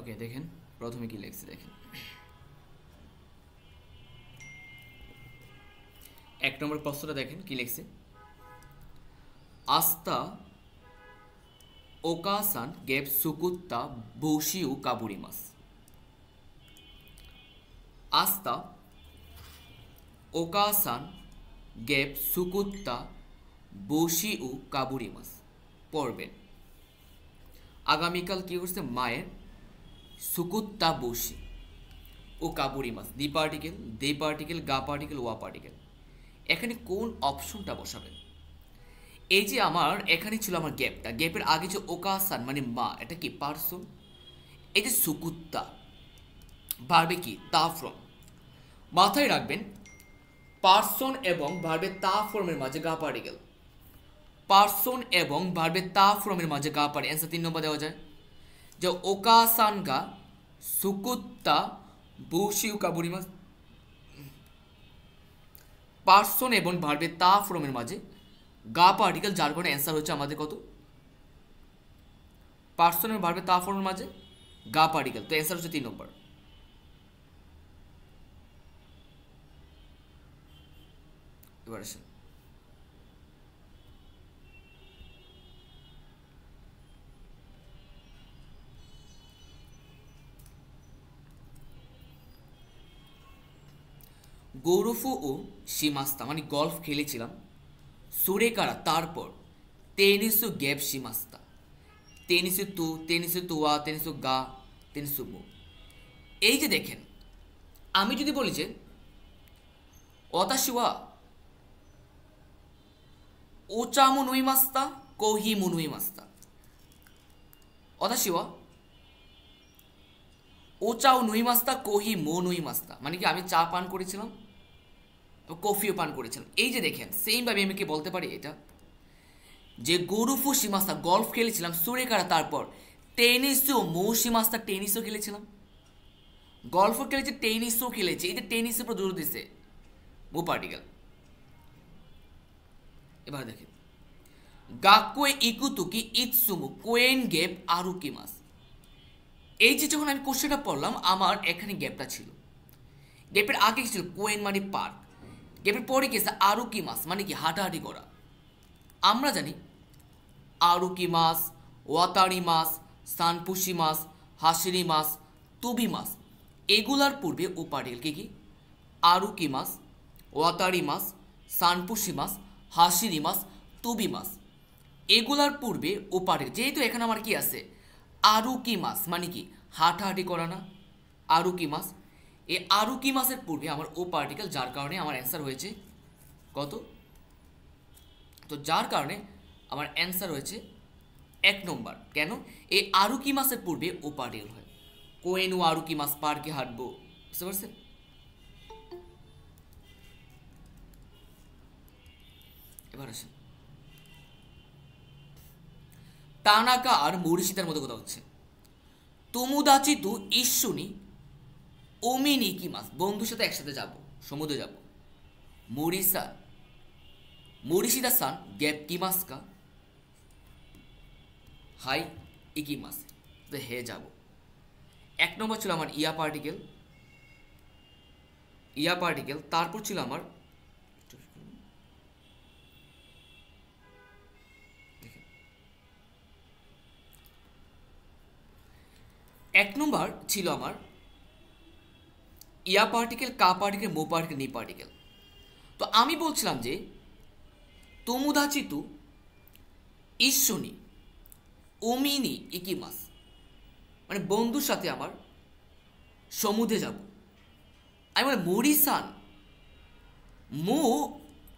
ওকে দেখেন প্রথমে কি লিখছে দেখেন। এক নম্বর প্রশ্নটা দেখেন কি লিখছে। আস্তা ওকাসান গেভ সুকুত্তা বৌশিউ কাবুরিমাস। আস্তা ওকাসান গেভ সুকুত্তা বৌশিউ কাবুরিমাস। পড়বেন আগামীকাল কি করছে মায়ের সুকুত্তা বসি ও কাবুরিমাস। দি পার্টিকেল, দে পার্টিকেল, গা পার্টিকেল, ওয়া পার্টিকেল। এখানে কোন অপশনটা বসাবেন? এই যে আমার এখানে ছিল আমার গ্যাপটা, গ্যাপের আগে যে ওকাসান মানে মা, এটা কি পার্সন। এই যে সুকুত্তা ভার্বে কি তা ফ্রম। মাথায় রাখবেন পার্সন এবং ভার্বে তা ফর্মের মাঝে গা পার্টিকেল। পার্সন এবং ভার্বে তা ফর্মের মাঝে গা পার্টি। অ্যান্সার 3 নম্বর দেওয়া যায় যে ওকাসান গা সুকুত্তা বৌশিউ কাবুরিমাস। পার্সন এবং ভার্বে তা ফর্মের মাঝে গা পার্টিকেল, যার কারণে অ্যান্সার হচ্ছে আমাদের কত? পার্সন এবং ভার্বে তা ফর্মের মাঝে গা পার্টিকেল, তো অ্যান্সার হচ্ছে 3 নম্বর। এবার আসেন গৌরফু ও সীমাস্তা মানে গল্ফ খেলেছিলাম। সুরেকারা তারপর টেনিসু গ্যাপ সীমাস্তা। টেনিসু তু, টেনিসু তুয়া, টেনিসু গা, টেনিসু মু। এই যে দেখেন আমি যদি বলি যে অতাশিওয়া ওচা মুনুই মাস্তা কোহি মুনুই মাস্তা। অতাশিওয়া ওচাও নুই মাস্তা কোহি মো নুই মাস্তা মানে কি আমি চা পান করেছিলাম, কফিও পান করেছিলাম। এই যে দেখেন সেমভাবে আমি কি বলতে পারি এটা যে গরুফু সীমাস্তা গল্ফ খেলেছিলাম। সুরেকারা তারপর টেনিসও মৌ সীমাস্তা টেনিসও খেলেছিলাম। গল্ফও খেলেছি টেনিসও খেলেছি। এই যে টেনিসের উপর জোর দিছে মো পার্টিকেল। এবার দেখেন গাকুয়ে ইকুতুকি ইৎসুমু কোয়েন গেপ আরুকিমাস। এই যে যখন আমি কোশ্চেনটা পড়লাম আমার এখানে গ্যাপটা ছিল। গ্যাপের আগে ছিল কোয়েন মানে পার্ক, গ্যাপের পরে গেছে আরুকি মাস মানে কি হাঁটাহাঁটি করা। আমরা জানি আরুকি মাস, ওয়াতারি মাস, সানপুশি মাস, হাসিরি মাস, তুবি মাস এগুলার পূর্বে ও পার্টিকেল কি কি? আরুকি মাস, ওয়াতারি মাস, সানপুশি মাস, হাসিরি মাস, তুবি মাস এগুলার পূর্বে ও পার্টিকেল। যেহেতু এখানে আমার কি আছে আরুকি মাস মানে কি হাঁটাহাঁটি করা না, আরুকি মাস। এই আরুকি মাসের পূর্বে আমার ও পার্টিকেল, যার কারণে আমার অ্যান্সার হয়েছে কত? তো যার কারণে আমার অ্যান্সার হয়েছে 1 নম্বর। কেন? এই আরুকি মাসের পূর্বে ও পার্টিকেল হয়। কোয়েনু আরুকি মাস পার্কে হাঁটবো, বুঝতে পারছেন? এবার আসেন তানাকা আর মরিশিতার মধ্যে কথা হচ্ছে। তুমুদাচি তু ইস্যুনি ওমিনি কি মাস বন্ধুর সাথে একসাথে যাব, সমুদ্রে যাব। মরিসা মরিশিদা সান গ্যাপ কি মাস কা হাই ইকি মাস তো হে যাব। 1 নম্বর ছিল আমার ইয়া পার্টিকেল, ইয়া পার্টিকেল। তারপর ছিল আমার 1 নম্বর ছিল আমার ইয়া পার্টিকেল, কা পার্টিকেল, মো পার্টিকেল, নি পার্টিকেল। তো আমি বলছিলাম যে তোমুদাচিতু ইস্যুনি ওমিনি ইকিমাস মানে বন্ধুর সাথে আমার সমুদ্রে যাব। আমি বলি মরিসান মু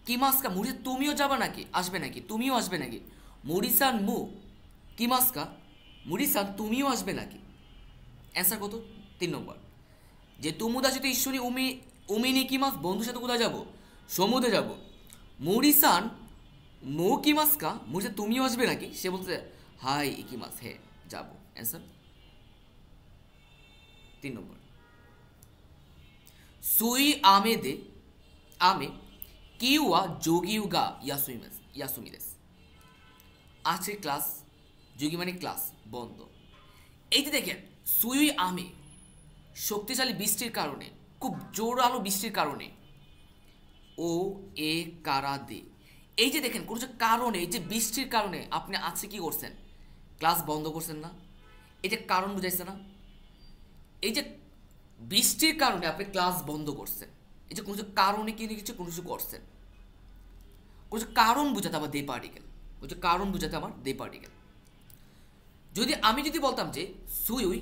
কিমাসকা মুড়ি তুমিও যাবা নাকি, আসবে নাকি, তুমিও আসবে নাকি। মরিসান মু কিমাসকা মরিসান তুমিও আসবে নাকি। অ্যান্সার কত? 3 নম্বর। যে তুমুদা সাথে ঈশ্বরী উমিনি কিমাস বন্ধুর সাথে কোথায় যাব? সমুদ্রে যাব। মরিসান মো কিমাসকা মুড়ি তুমিও আসবে নাকি, সে বলতে হাই ইকিমাস হে যাব। অ্যান্সার 3 নম্বর। সুই আমে দে আমে কিউয়া যোগিউগা ইয়াসুমিদেস। আজকের ক্লাস যোগী মানে ক্লাস বন্ধ। এই যে দেখেন সুই আমে শক্তিশালী বৃষ্টির কারণে, খুব জোরালো বৃষ্টির কারণে ও এ কারা দে। এই যে দেখেন কোনো যে কারণে, এই যে বৃষ্টির কারণে আপনি আজকে কি করছেন, ক্লাস বন্ধ করছেন না। এই যে কারণ বুঝাইছে না, এই যে বৃষ্টির কারণে আপনি ক্লাস বন্ধ করছেন, এই যে কোনো যে কারণে কি কিছু কোনো কিছু করছেন, কোনো যে কারণ বুঝাতে আমার দে পার্টিকেল, কোনো যে কারণ বুঝাতে আমার দে পার্টিকেল। যদি আমি যদি বলতাম যে সুই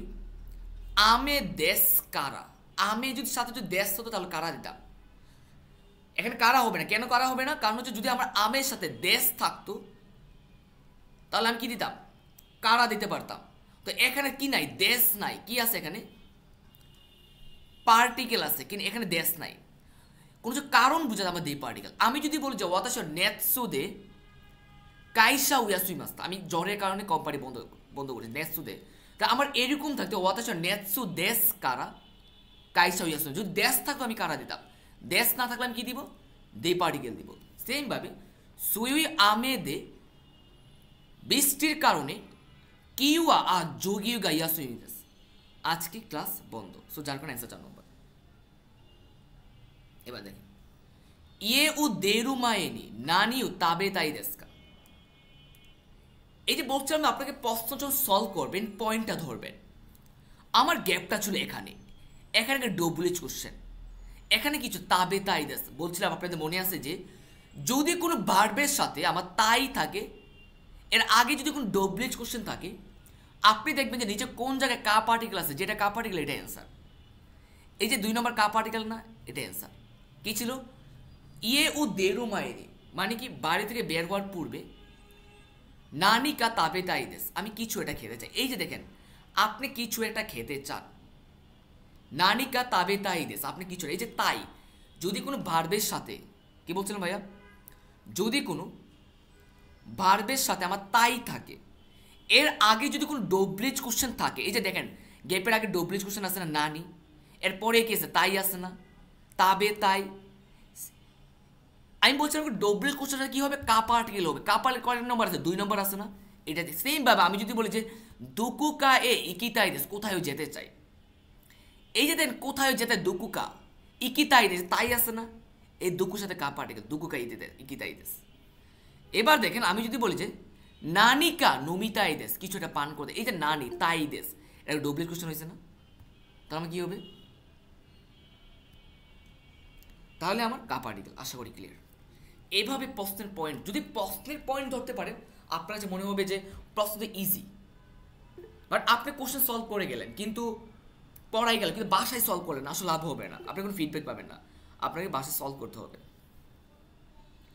আমে দেশ কারা, আমে যদি সাথে যদি দেশ হতো তাহলে কারা দিতাম। এখানে কারা হবে না, কেন কারা হবে না, কারণ হচ্ছে যদি আমার আমের সাথে দেশ থাকতো তাহলে আমি কি দিতাম, কারা দিতে পারতাম। তো এখানে কি নাই, দেশ নাই, কি আছে এখানে পার্টিকেল আছে, কিন্তু এখানে দেশ নাই। কোনো যে কারণ বুঝাতে আমার দে পার্টিকেল। আমি যদি বলি যে ওয়াতাশ নেতসু দে কাইসা উয়াসুই মাস্তা, আমি জ্বরের কারণে কোম্পানি বন্ধ করেছি নেতসু দে, তা আমার এরকম থাকতো ওয়াতাশ নেতসু দেশ কারা কাইসা উয়াসু, যদি দেশ থাকতো আমি কারা দিতাম, দেশ না থাকলে আমি কি দিব, দে পার্টিকেল দিব। সেমভাবে সুই আমে দে বৃষ্টির কারণে কিউয়া আর যোগিউগা ইয়াসুই দেশ, আজকে ক্লাস বন্ধ। সো যার কারণে অ্যান্সার 4 নম্বর। এবার দেখেন ইয়ে উ দেরু মায়েনি নানিউ তাবে তাই দেশকা। এই যে বলছিলাম আপনাকে প্রশ্ন যখন সলভ করবেন পয়েন্টটা ধরবেন। আমার গ্যাপটা ছিল এখানে, এখানে একটা ডব্লিউএইচ কোশ্চেন, এখানে কিছু তাবে তাই দেশ। বলছিলাম আপনাদের মনে আছে যে যদি কোনো ভার্বের সাথে আমার তাই থাকে, এর আগে যদি কোনো ডব্লিউএইচ কোশ্চেন থাকে, আপনি দেখবেন যে নিচে কোন জায়গায় কা পার্টিকেল আছে, যেটা কা পার্টিকেল এটা অ্যান্সার। এই যে 2 নম্বর কা পার্টিকেল না, এটা অ্যান্সার। কি ছিল, ইয়ে ও দেরু মায়েরি, মানে কি বাড়ি থেকে বের হওয়ার পূর্বে নানি কা তাবে তাই দেশ, আমি কিছু এটা খেতে চাই। এই যে দেখেন আপনি কিছু একটা খেতে চান, নানি কা তাবে তাই দেশ, আপনি কিছু, এই যে তাই যদি কোনো ভার্বের সাথে, কি বলছিলেন ভাইয়া, যদি কোনো ভার্বের সাথে আমার তাই থাকে, এর আগে যদি কোনো ডব্লিউএইচ কোশ্চেন থাকে, এই যে দেখেন গ্যাপের আগে ডব্লিউএইচ কোশ্চেন আসে না নানি, এরপরে কি আছে তাই আসে না, তাবে তাই। আমি বলছিলাম ডব্লিউএইচ কোশ্চেনটা কি হবে, কা পার্টিকেল হবে। কা পার্টিকেল কয় নম্বর আছে, 2 নম্বর আছে না, এটা সেম ভাবে আমি যদি বলি যে দুকুকা এ ইকিতাই দেশ, কোথায় যেতে চাই, এই যে দেখেন কোথায় যেতে দুকুকা ইকিতাই দেশ, তাই আছে না, এই দুকুর সাথে কা পার্টিকেল, দুকুকা ইকিতাই দেশ। এবার দেখেন আমি যদি বলি যে নানিকা নমিতাই দেশ, কিছু একটা পান করে, এই যে নানি তাই দেশ, এটা ডব্লিউএইচ কোশ্চেন হয়েছে না, তাহলে আমার কি হবে, তাহলে আমার কা পার্টিকেল। আশা করি ক্লিয়ার। এইভাবে প্রশ্নের পয়েন্ট, যদি প্রশ্নের পয়েন্ট ধরতে পারেন আপনার যে মনে হবে যে প্রশ্নটা ইজি, বাট আপনি কোশ্চেন সলভ করে গেলেন কিন্তু পড়াই গেলেন, কিন্তু বাসায় সলভ করলেন, আসলে লাভ হবে না, আপনি কোনো ফিডব্যাক পাবেন না, আপনাকে বাসায় সলভ করতে হবে।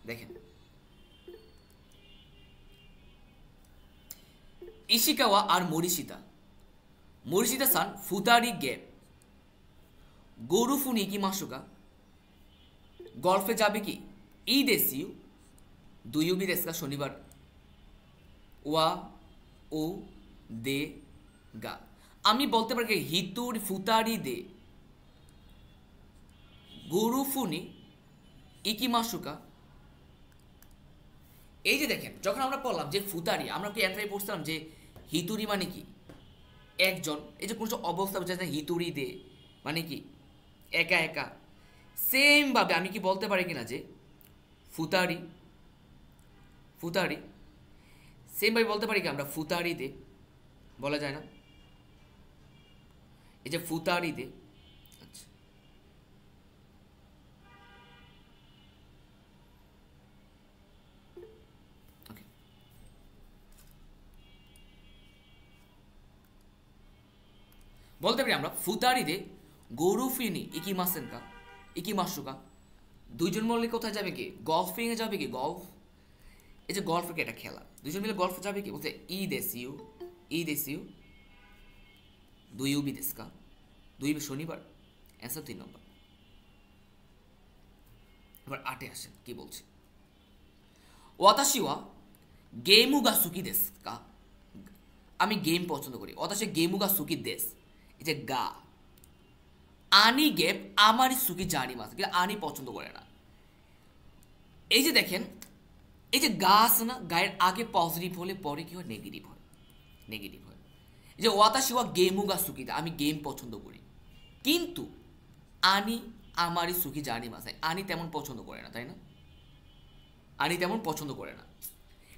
দেখেন ইশিকাওয়া আর মরিশিতা সান ফুতারি গ্যাপ গরুফুনি কি মাসুকা, গল্ফে যাবে কি ই দেশিউ দুইবি দেশকা, শনিবার ওয়া ও দে গা। আমি বলতে পারি হিতুর ফুতারি দে গরুফুনি ইকি মাসুকা। এই যে দেখেন যখন আমরা পড়লাম যে ফুতারি, আমরা কি অ্যান্সারে পড়ছিলাম যে হিতুরি মানে কি একজন, এই যে কোনো অবস্থা বোঝা, হিতুরি দে মানে কি একা একা। সেম ভাবে আমি কি বলতে পারি কিনা যে ফুতারি সেম ভাবে বলতে পারি কি আমরা ফুতারি দে, বলা যায় না, এই যে ফুতারি দে। আচ্ছা ওকে, বলতে পারি আমরা ফুতারি দে গরুফিনি ইকিমাসুকা, দুইজন মিলে কোথায় যাবে কি, গল্ফিং এ যাবে কি, গল্ফ, এই যে গল্ফের একটা খেলা, দুজন মিলে গল্ফে যাবে কি, বলতে ই দেশিউ দুইবি দেশকা, দুইবি শনিবার, অ্যান্সার 3 নম্বর। এবার 8 আসেন কি বলছে, ওয়াতাশিওয়া গেমুগা সুকি দেশকা, আমি গেম পছন্দ করি, ওয়াতাশি গেমুগা সুকি দেশ, এই যে গা আনি গেপ আমারই সুকি জানি মাস, কিন্তু আনি পছন্দ করে না। এই যে দেখেন এই যে গা আছে না, গায়ের আগে পজিটিভ হলে পরে কি হয়, নেগেটিভ হয়। যে ওয়াতাশি ওয়া গেমু গা সুকিদা, আমি গেম পছন্দ করি, কিন্তু আনি আমারই সুখী জানি মাসাই, আনি তেমন পছন্দ করে না, তাই না? আনি তেমন পছন্দ করে না।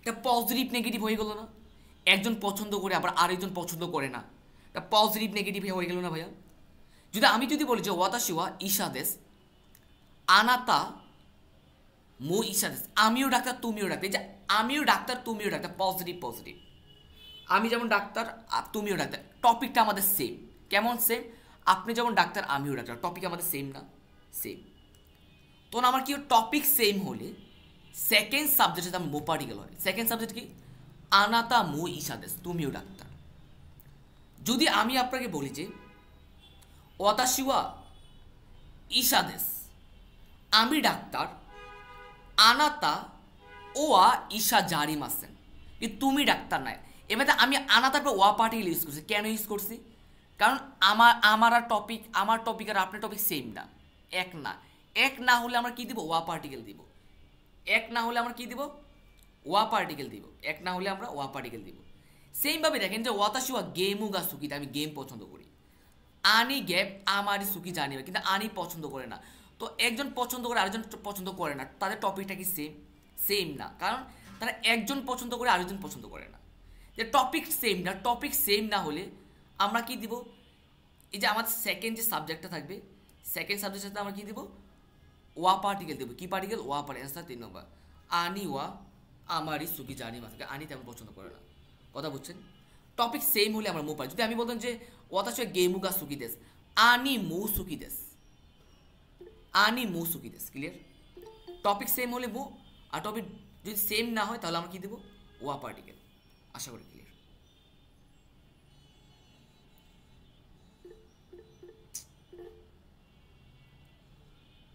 এটা পজিটিভ নেগেটিভ হয়ে গেল না? একজন পছন্দ করে আবার আরেকজন পছন্দ করে না, এটা পজিটিভ নেগেটিভ হয়ে গেল না ভাইয়া? যদি বলি যে ওয়াতাশি ওয়া ইশাদেস আনাতা মো ইশাদেস, আমিও ডাক্তার তুমিও ডাক্তার, এই যে আমিও ডাক্তার তুমিও ডাক্তার, পজিটিভ পজিটিভ। আমি যেমন ডাক্তার তুমিও ডাক্তার, টপিকটা আমাদের সেম। কেমন সেম? আপনি যেমন ডাক্তার আমিও ডাক্তার, টপিক আমাদের সেম না? সেম। তখন আমার কি টপিক সেম হলে সেকেন্ড সাবজেক্টে আমার মো পার্টিকেল হয়। সেকেন্ড সাবজেক্ট কি? আনাতা মো ইশাদেস, তুমিও ডাক্তার। যদি আমি আপনাকে বলি যে ওয়াতাশি ওয়া ইশাদেস, আমি ডাক্তার, আনাতা ওয়া ইশা জারিমাসেন, তুমি ডাক্তার নাই। এবারে আমি আনাতার পর ওয়া পার্টিকেল ইউজ করছি। কেন ইউজ করছি? কারণ আমার টপিক আর আপনার টপিক সেম না, এক না। এক না হলে আমরা কি দিব? ওয়া পার্টিকেল দিব। এক না হলে আমরা কি দিব? ওয়া পার্টিকেল দিব। এক না হলে আমরা ওয়া পার্টিকেল দিব। সেমভাবে দেখেন যে ওয়াতাশি ওয়া গেমু গা সুকিদা, আমি গেম পছন্দ করি, আনি গ্যাপ আমারই সুখী জানিবে, কিন্তু আনি পছন্দ করে না। তো একজন পছন্দ করে আরেকজন পছন্দ করে না, তাদের টপিকটা কি সেম? সেম না, কারণ তারা একজন পছন্দ করে আরেকজন পছন্দ করে না। যে টপিক সেম না, টপিক সেম না হলে আমরা কি দিব? এই যে আমাদের সেকেন্ড যে সাবজেক্টটা থাকবে, সেকেন্ড সাবজেক্টের সাথে আমরা কি দিব? ওয়া পার্টিকেল দেবো। কি পার্টিকেল? ওয়া পার্টিকেল। অ্যান্সার 3 নম্বর। আনি ওয়া আমারই সুখী জানি মাথাকে, আনি তেমন পছন্দ করে না। কথা বুঝছেন? টপিক সেম হলে আমরা মো পাই। যদি আমি বলতাম যে ওয়াতাশি ওয়া গেমু গা সুকি দেস, আনি মো সুকি দেস, আনি মো সুকি দেস, ক্লিয়ার? টপিক সেম হলে মো, আর টপিক যদি সেম না হয় তাহলে আমরা কি দেবো? ওয়া পার্টিকেল। আশা করি ক্লিয়ার।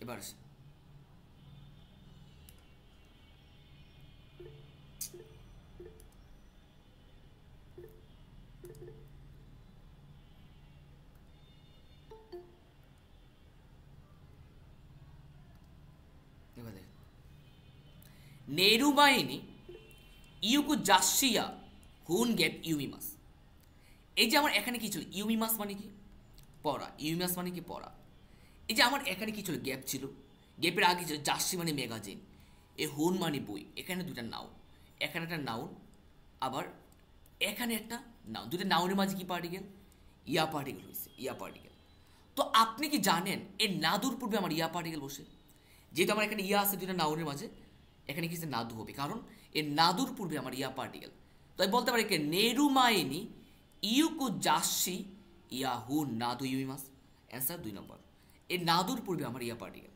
এবার আসে এবার দেখেন, নেরুমাইনি ইউকু জাসিয়া হুন গ্যাপ ইউমিমাস। এই যে আমার এখানে কি ছিল? ইউমিমাস মানে কি? পড়া। ইউমিমাস মানে কি? পড়া। এই যে আমার এখানে কি ছিল? গ্যাপ ছিল। গ্যাপের আগে ছিল জার্সি মানে ম্যাগাজিন, এ হুন মানে বই। এখানে দুটা নাউন, এখানে একটা নাউন, আবার এখানে একটা নাউন। দুটো নাউনের মাঝে কি পার্টিকেল? ইয়া পার্টিকেল হয়েছে, ইয়া পার্টিকেল। তো আপনি কি জানেন এর নাদুর পূর্বে আমার ইয়া পার্টিকেল বসে? যেহেতু আমার এখানে ইয়া আছে দুটো নাউনের মাঝে, এখানে কি নাদু হবে, কারণ এর নাদুর পূর্বে আমার ইয়া পার্টিকেল। তো আমি বলতে পারি কে নেরুমাইনি ইউকু জাসি ইয়াহু নাদু ইউমিমাস। অ্যান্সার 2 নম্বর। এর নাদুর পূর্বে আমার ইয়া পার্টিকেল।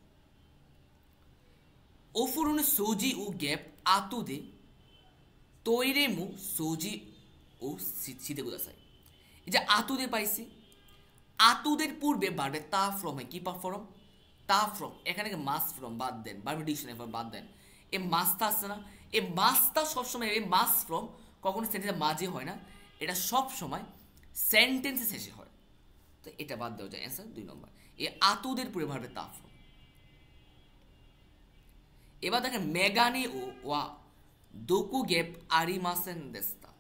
ওফুরুন সোজি ও গ্যাপ আতুদে তৈরেমু সোজি ও সিদে গুদাসাই। এই যে আতুদে পাইছি, আতুদের পূর্বে বাড়বে তা ফ্রম হয়। কি ফর্ম? তা ফ্রম। এখানে মাস ফ্রম বাদ দেন, বারবে ডিকশনারি বাদ দেন। এই মাসটা আসছে না, এই মাসটা সবসময়, এই মাস ফ্রম কখনো সেন্টেন্সের মাঝে হয় না, এটা সব সময় সেন্টেন্সে শেষে হয়। তো এটা বাদ দেওয়া যায়। অ্যান্সার 2 নম্বর। এই আতুদের পূর্বে বাড়বে তা ফ্রম। এবার দেখেন মেগানি ও ওয়া দোকু গেপ আরিমাসেন দেস্তা।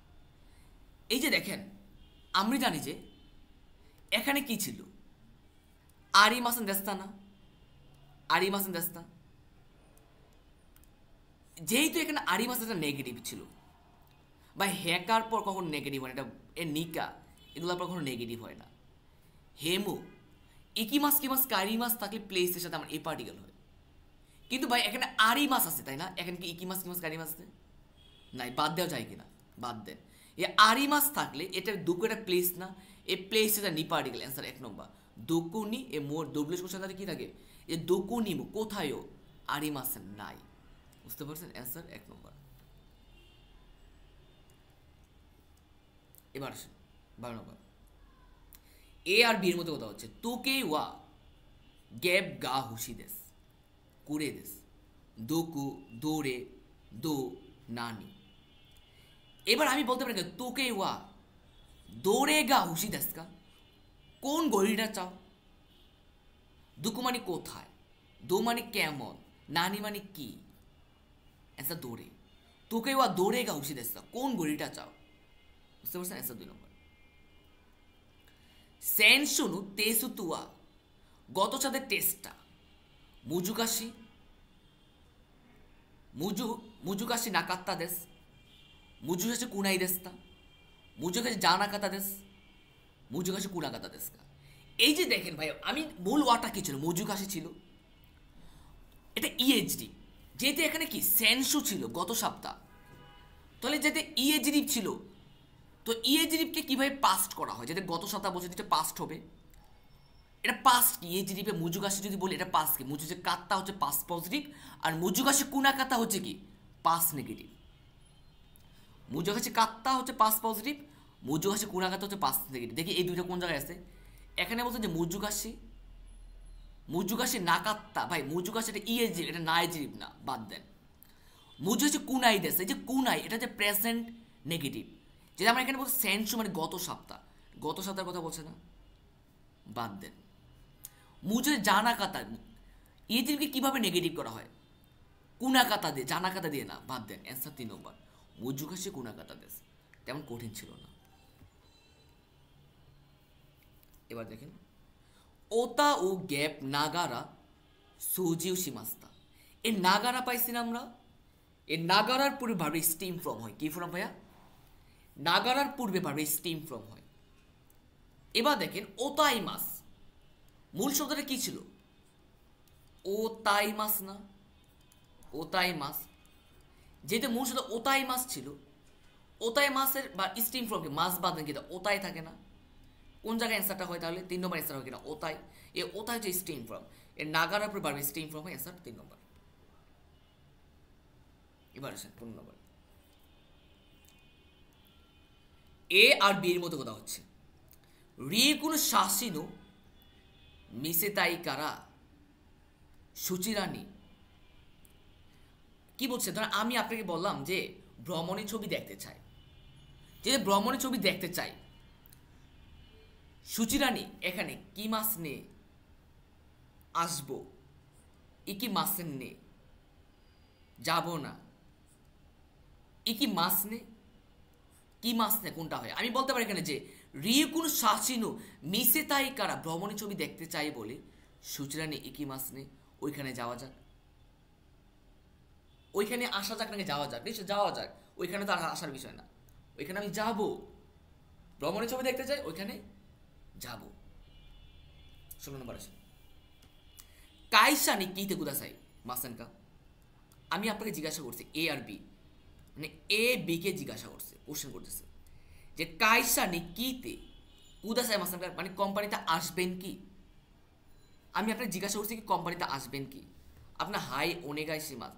এই যে দেখেন, আমি জানি যে এখানে কি ছিল? আরিমাসেন দেস্তা না? আরিমাসেন দেস্তা, যেহেতু এখানে আরিমাস একটা নেগেটিভ ছিল, বা হ্যাকার পর কখনো নেগেটিভ হয় না, এটা এ নিকা, এগুলোর পর কখনো নেগেটিভ হয় না। হেমো ইকিমাস কিমাস কারিমাস থাকলে প্লেসের সাথে আমার এ পার্টিকেল হয়, কিন্তু ভাই এখানে আরিমাস আছে, তাই না? এখানে কি ইকিমাস কিমাস কারিমাস আছে? নাই, বাদ দেওয়া যায় কিনা? বাদ দেন। এ আরিমাস থাকলে এটা দুকু একটা প্লেস না, এ প্লেস এটা নি পার্টিকেল। অ্যান্সার 1 নম্বর। দোকুনি এ মোর ডব্লিউএস কোশ্চেন কি থাকে? এ দোকুনি কোথায়ও আরিমাস নাই। বুঝতে পারছেন? অ্যান্সার 1 নম্বর। এবার আসেন 12 নম্বর। এ আর বির মধ্যে কথা হচ্ছে তোকে ওয়া গ্যাপ গা হুসি দেস কুড়ে দেস দোকু দোরে দো নানি। এবার আমি বলতে পারি তোকে ওয়া দোরে গা হুসি দেস কা, কোন গড়িটা চাও? দুকু মানে কোথায়, দো মানে কেমন, নানি মানে কি। অ্যান্সার দৌড়ে। তোকে ওয়া দৌড়ে গা হুসি দেস কা, কোন গড়িটা চাও? বুঝতে পারছেন? অ্যান্সার 2 নম্বর। সেন শুনু তেসু তুয়া গত চাঁদের টেস্টটা মুজুকাশি মুজুকাশি নাকাত্তা দেশ মুজুকাশি কুনাই দেশতা মুজুকাশি জানাকাতা দেশ মুজুকাশি কুনাকাতা দেশ। এই যে দেখেন ভাই, আমি মূল ওয়াটা কি ছিল, মুজুকাশি ছিল, এটা ইএইচডি, যেহেতু এখানে কি সেনসু ছিল গত সপ্তাহ, তাহলে যাতে ইএইচডি ছিল, তো ইএইচডিকে কিভাবে পাস্ট করা হয়, যাতে গত সপ্তাহ বলছে যেটা পাস্ট হবে, এটা পাস্ট কি ইএইচডিপে মুজুকাশি যদি বলি এটা পাস্ট কি, মুজুজে কাত্তা হচ্ছে পাস্ট পজিটিভ, আর মুজুকাশি কুনাকাতা হচ্ছে কি পাস্ট নেগেটিভ। মুজুকাশি কাত্তা হচ্ছে পাস্ট পজিটিভ, মুজুকাশি কুনাকাতা হচ্ছে পাস্ট নেগেটিভ। দেখি এই দুইটা কোন জায়গায় আছে, এখানে বলছে যে মুজুকাশি নাকাত্তা, ভাই মুজুকাশি এটা ইএইচডি, এটা নাইজেরিভ না, বাদ দেন। মুজুকাশি কুনাই দেশ, এই যে কুনাই এটা যে প্রেজেন্ট নেগেটিভ, যেটা আমরা এখানে বলছি সেন্সু মানে গত সপ্তাহের কথা বলছে না, বাদ দেন। মুজে জানাকাতা, ইএইচডিকে কিভাবে নেগেটিভ করা হয়, কুনাকাতা দিয়ে, জানাকাতা দিয়ে না, বাদ দেন। অ্যান্সার 3 নম্বর, মুজুকাশি কুনাকাতা দেশ, তেমন কঠিন ছিল না। এবার দেখেন, ওতা ও গ্যাপ নাগারা সুজিও সীমাস্তা, এই নাগারা পাইছি না আমরা, এই নাগারার পূর্বে ভাবে স্টিম ফ্রম হয়, কি ফ্রম ভাইয়া, নাগারার পূর্বে ভাবে স্টিম ফ্রম হয়। এবার দেখেন ওতাই মাস, মূল শব্দটা কি ছিল, ওতাই মাস না, ওতাই মাস, যেহেতু মূল শব্দ ওতাই মাস ছিল, ওতাই মাসের বা স্টিম ফ্রম কি মাস বাদ কি ওতাই থাকে না, কোন জায়গায় অ্যান্সারটা হয় তাহলে 3 নম্বর অ্যান্সার হয় কিনা ওতাই, এ ওতাই হচ্ছে স্টিম ফ্রম, এর নাগারার উপর বাড়বে স্টিম ফ্রম হয়, অ্যান্সার 3 নম্বর। এবার আসেন 4 নম্বর, এ আর বি এর মধ্যে কথা হচ্ছে, রি কোন শাসিনো মিসেতাই কারা সুচিরানি, কি বলছে, ধর আমি আপনাকে বললাম যে ভ্রমণের ছবি দেখতে চাই, যে ভ্রমণের ছবি দেখতে চাই, সুচিরানি এখানে কি মাস নে আসবো, ইকি মাসের নে যাব না, ইকি মাস নে কি মাস নে কোনটা হয়, আমি বলতে পারি এখানে যে রিকুন শাসিনু মিসে তাই কারা ভ্রমণের ছবি দেখতে চাই বলে সুচিরানি ইকি মাস নে, ওইখানে যাওয়া যাক, ওইখানে আসা যাক নাকি যাওয়া যাক, নিশ্চয় যাওয়া যাক, ওইখানে তো আর আসার বিষয় না, ওইখানে আমি যাব, ভ্রমণের ছবি দেখতে চাই ওইখানে যাব। 16 নম্বর আসে, কাইসা নি কিতে কুদাসাই মাসানকা, আমি আপনাকে জিজ্ঞাসা করছি এ আর বি, মানে এ বি কে জিজ্ঞাসা করছে, কোশ্চেন করতেছে যে কাইসা নি কিতে কুদাসাই মাসানকা, মানে কোম্পানিতে আসবেন কি, আমি আপনাকে জিজ্ঞাসা করছি কি কোম্পানিতে আসবেন কি, আপনার হাই ওনেগাই সীমা,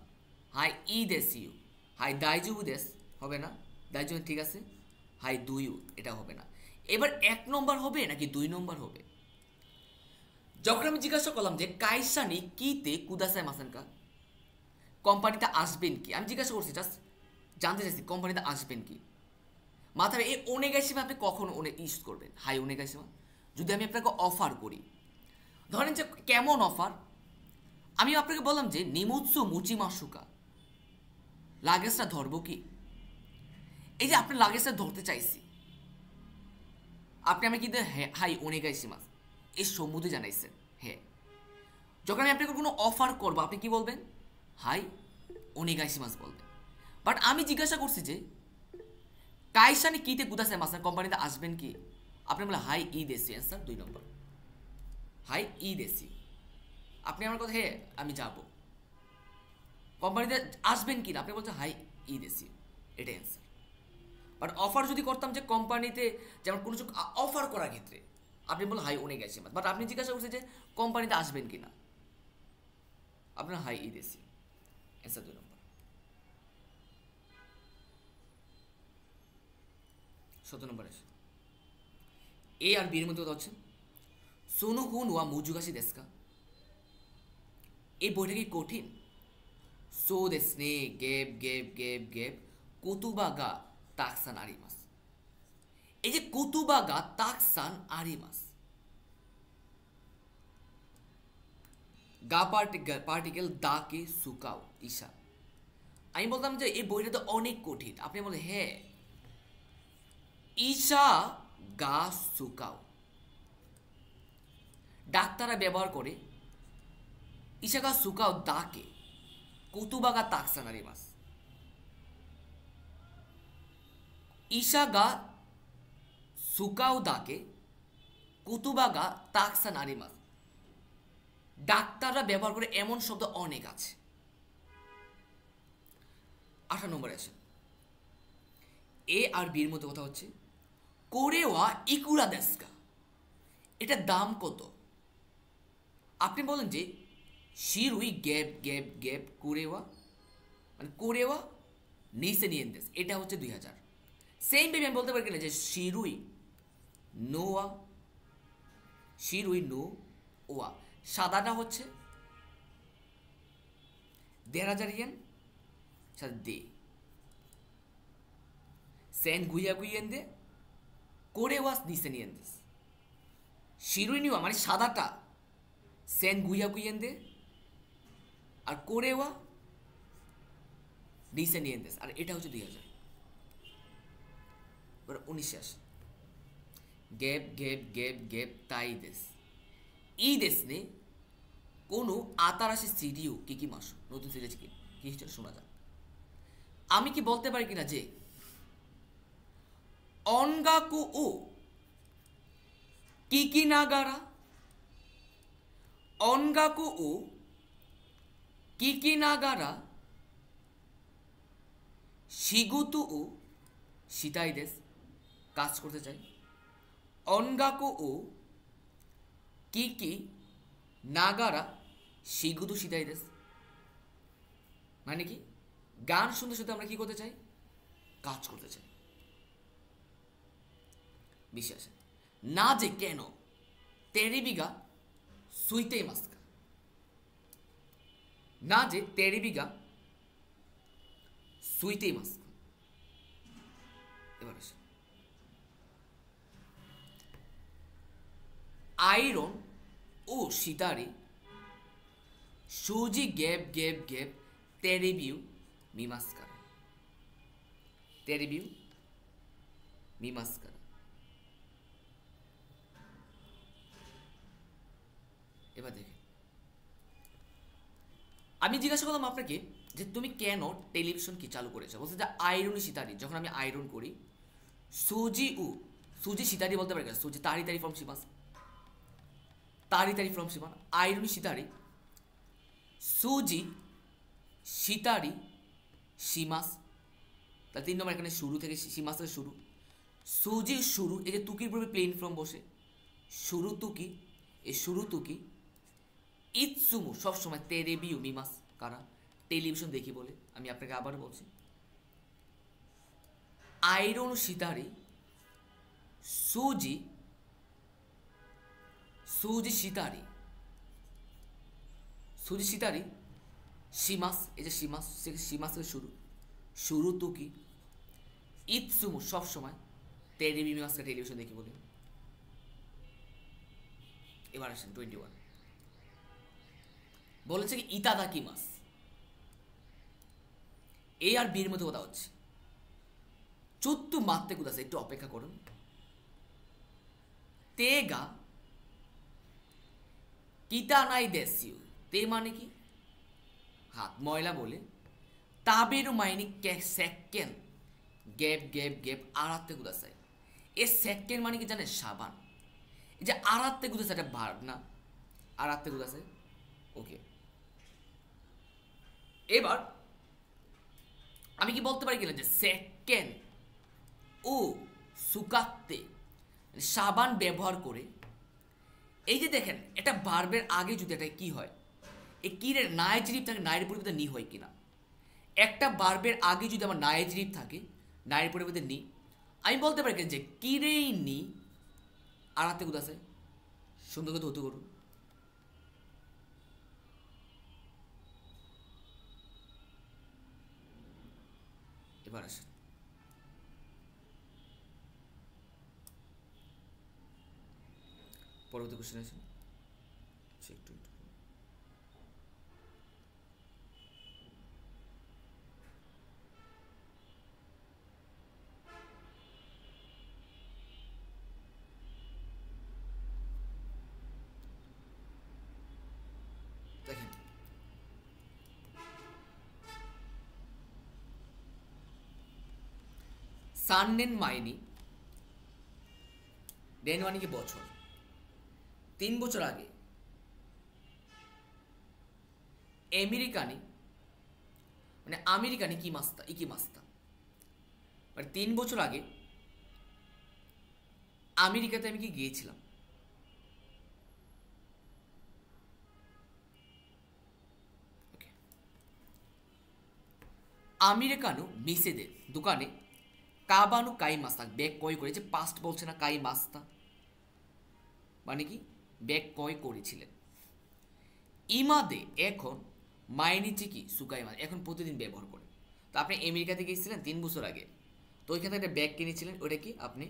হাই ই দেশ ইউ, হাই দাইজুবু দেশ হবে না, দাইজুবু ঠিক আছে, হাই দুইউ এটা হবে না। এবার 1 নম্বর হবে নাকি 2 নম্বর হবে, যখন আমি জিজ্ঞাসা করলাম যে কাইসানি কিতে কুদাসাই মাসানকা, কোম্পানিতে আসবেন কি, আমি জিজ্ঞাসা করছি জাস্ট জানতে চাইছি কোম্পানিতে আসবেন কি, মাথায় এই ওনেগাই সীমা আপনি কখন ইউজ করবেন, হাই ওনেগাই সীমা, যদি আমি আপনাকে অফার করি, ধরেন যে কেমন অফার, আমি আপনাকে বললাম যে নিমুৎসু মুচি মাসুকা, লাগেজটা ধরবো কি, এই যে আপনি লাগেজটা ধরতে চাইছি, আপনি আমি কিন্তু হাই ওনেগাই সীমাস এই সম্মতি জানাইছেন, হ্যাঁ, যখন আমি আপনাকে কোনো অফার করবো আপনি কি বলবেন, হাই ওনেগাই সীমাস বলবেন। বাট আমি জিজ্ঞাসা করছি যে কাইসানি কিতে কুদাসে মাস কোম্পানিতে আসবেন কি, আপনি বলে হাই ই দেশি, অ্যান্সার 2 নম্বর, হাই ই দেশি, আপনি আমার কথা হ্যাঁ আমি যাব, কোম্পানিতে আসবেন কি না আপনি বলছেন হাই ই দেশি, এটাই অ্যান্সার। বাট অফার যদি করতাম যে কোম্পানিতে, যেমন কোনো কিছু অফার করার ক্ষেত্রে আপনি বলেন হাই অনেক আছে, বাট আপনি জিজ্ঞাসা করছেন যে কোম্পানিতে আসবেন কি না, আপনার হাই ই দেশি, অ্যান্সার 2 নম্বর। 17 নম্বর আছে, এ আর বি এর মধ্যে কথা হচ্ছে, সোনো হুন ওয়া মুজুগাশি দেশকা, এই বইটা কি কঠিন, সো দেশনে গেপ গেপ গেপ গেপ কুতুবা গা তাকসান আরিমাস, এই যে কুতুবা গা তাকসান আরিমাস, গা পার্টিকেল দা কে সুকাও ঈশা, আমি বলতাম যে এই বইটা তো অনেক কঠিন, আপনি বলে হ্যাঁ ঈশা গা সুকাও, ডাক্তাররা ব্যবহার করে ইসাগা সুকাও দাকে কুতুবাগা তাকসানারিমাস। ইসাগা সুকাও দাকে কুতুবাগা তাকসানারিমাস। ডাক্তাররা ব্যবহার করে এমন শব্দ অনেক আছে। 18 নম্বরে আসেন, এ আর বির মধ্যে কথা হচ্ছে কোরেওয়া ইকুরা দেস্কা, এটার দাম কত? আপনি বলেন যে শিরুই গ্যাপ গ্যাপ গ্যাপ কোরেওয়া, মানে কোরেওয়া নিসে নিয়েন্দেস, এটা হচ্ছে 2000। সেম ভাবে আমি বলতে পারি কিনা যে শিরুই নোয়া, শিরুই নো ওয়া, সাদাটা হচ্ছে 1500 ইয়েন সাথে দে সেন গুইয়া গুইয়েন্দে কোরেওয়াস নিসে নিয়েন্দেস। শিরুই নিওয়া মানে সাদাটা সেন গুইয়া গুইয়েন্দে, আর কোরেওয়া নিসে নিয়েন্দেস, আর এটা হচ্ছে 2000। এবার 19 আসে, গ্যাপ গ্যাপ গ্যাপ গ্যাপ তাই দেশ ই দেশ নে কোনো আতারাশি সিডিও কি কি মাসো, নতুন সিরিজ কি কি হিসেবে শোনা যাক। আমি কি বলতে পারি কিনা যে অনগাকু ও কিকি নাগারা, অনগাকু ও কিকি নাগারা শিগুতু ও শিতাই দেশ, কাজ করতে চাই। অনগাকু ও কিকি নাগারা শিগুতু শিতাই দেশ, মানে কি গান শুনতে শুনতে আমরা কি করতে চাই? কাজ করতে চাই। বিশ্বাস না যে কেন তেরিবিগা সুইতে মাস্কা, না যে তেরিবিগা সুইতে মাস্কা। এবার আসে আয়রন ও সিতারি সুজি গ্যাপ গ্যাপ গ্যাপ তেরিবিউ মিমাস্কারা, তেরিবিউ মিমাস্কারা। এবার দেখে আমি জিজ্ঞাসা করলাম আপনাকে যে তুমি কেন টেলিভিশন কি চালু করেছো? বলছে যে আয়রন সিতারি, যখন আমি আয়রন করি সুজি উ, সুজি সিতারি বলতে পারি, সুজি তারি তারি ফ্রম সিমাস, তারি তারি ফ্রম সিমান, আয়রন সিতারি সুজি সিতারি সিমাস। তাহলে 3 নম্বর এখানে শুরু থেকে সিমাস থেকে শুরু, সুজি শুরু, এই যে তুকির পূর্বে প্লেন ফ্রম বসে, শুরু তুকি, এই শুরু তুকি ইৎসুমু সবসময় তেরেবিউ মিমাস, কারা টেলিভিশন দেখি বলে। আমি আপনাকে আবার বলছি, আয়রন সিতারি সুজি, সুজি সিতারি, সুজি সিতারি সিমাস, এই যে সিমাস, সিমাস থেকে শুরু, শুরু তুকি ইৎসুমু সবসময় তেরেবি মিমাসকে টেলিভিশন দেখি বলে। এবার আসেন 21, বলেছে কি ইতাদা কি মাস, এ আর বির মধ্যে কথা হচ্ছে। চোদ্দ মারতে কোথাছে, একটু অপেক্ষা করুন। তেগা কিতা নাই দেশিও, তে মানে কি হাত ময়লা বলে, তাবেরু মাইনি সেকেন্ড গ্যাপ গ্যাপ গ্যাপ আড়াতে কোথাছে। এ সেকেন্ড মানে কি জানে? সাবান। এই যে আড়াতে কোথাছে একটা ভার্ব না, আড়াতে কোথাছে। ওকে, এবার আমি কি বলতে পারি কিনা যে সেকেন্ড ও সুকাতে সাবান ব্যবহার করে, এই যে দেখেন এটা ভার্বের আগে যদি এটা কি হয়, এই কিরের নাইজরিপ থাকে, নায়ের পরিবর্তে নি হয় কিনা। একটা ভার্বের আগে যদি আমার নাইজরিপ থাকে, নায়ের পরিবর্তে নি, আমি বলতে পারি যে কিরেই নি আড়াতে কোথাছে। সুন্দর করে ধরতে করুন। এবার আসেন পরবর্তী কোশ্চেন আছে, একটু সাননেন মাইনি, ডেন মানে কি বছর, 3 বছর আগে আমেরিকানি মানে আমেরিকানি কি মাস্তা ইকি মাস্তা, মানে 3 বছর আগে আমেরিকাতে আমি কি গিয়েছিলাম। আমেরিকানো মিসেদের দোকানে কাবানু কাই মাস্তা ব্যাগ ক্রয় করেছে, পাস্ট বলছে না, কাই মাস্তা মানে কি ব্যাগ ক্রয় করেছিলেন। ইমাদে এখন মাইনিচি কি সুকাই মাছ এখন প্রতিদিন ব্যবহার করে। তো আপনি আমেরিকাতে গিয়েছিলেন 3 বছর আগে, তো ওইখান থেকে একটা ব্যাগ কিনেছিলেন, ওটা কি আপনি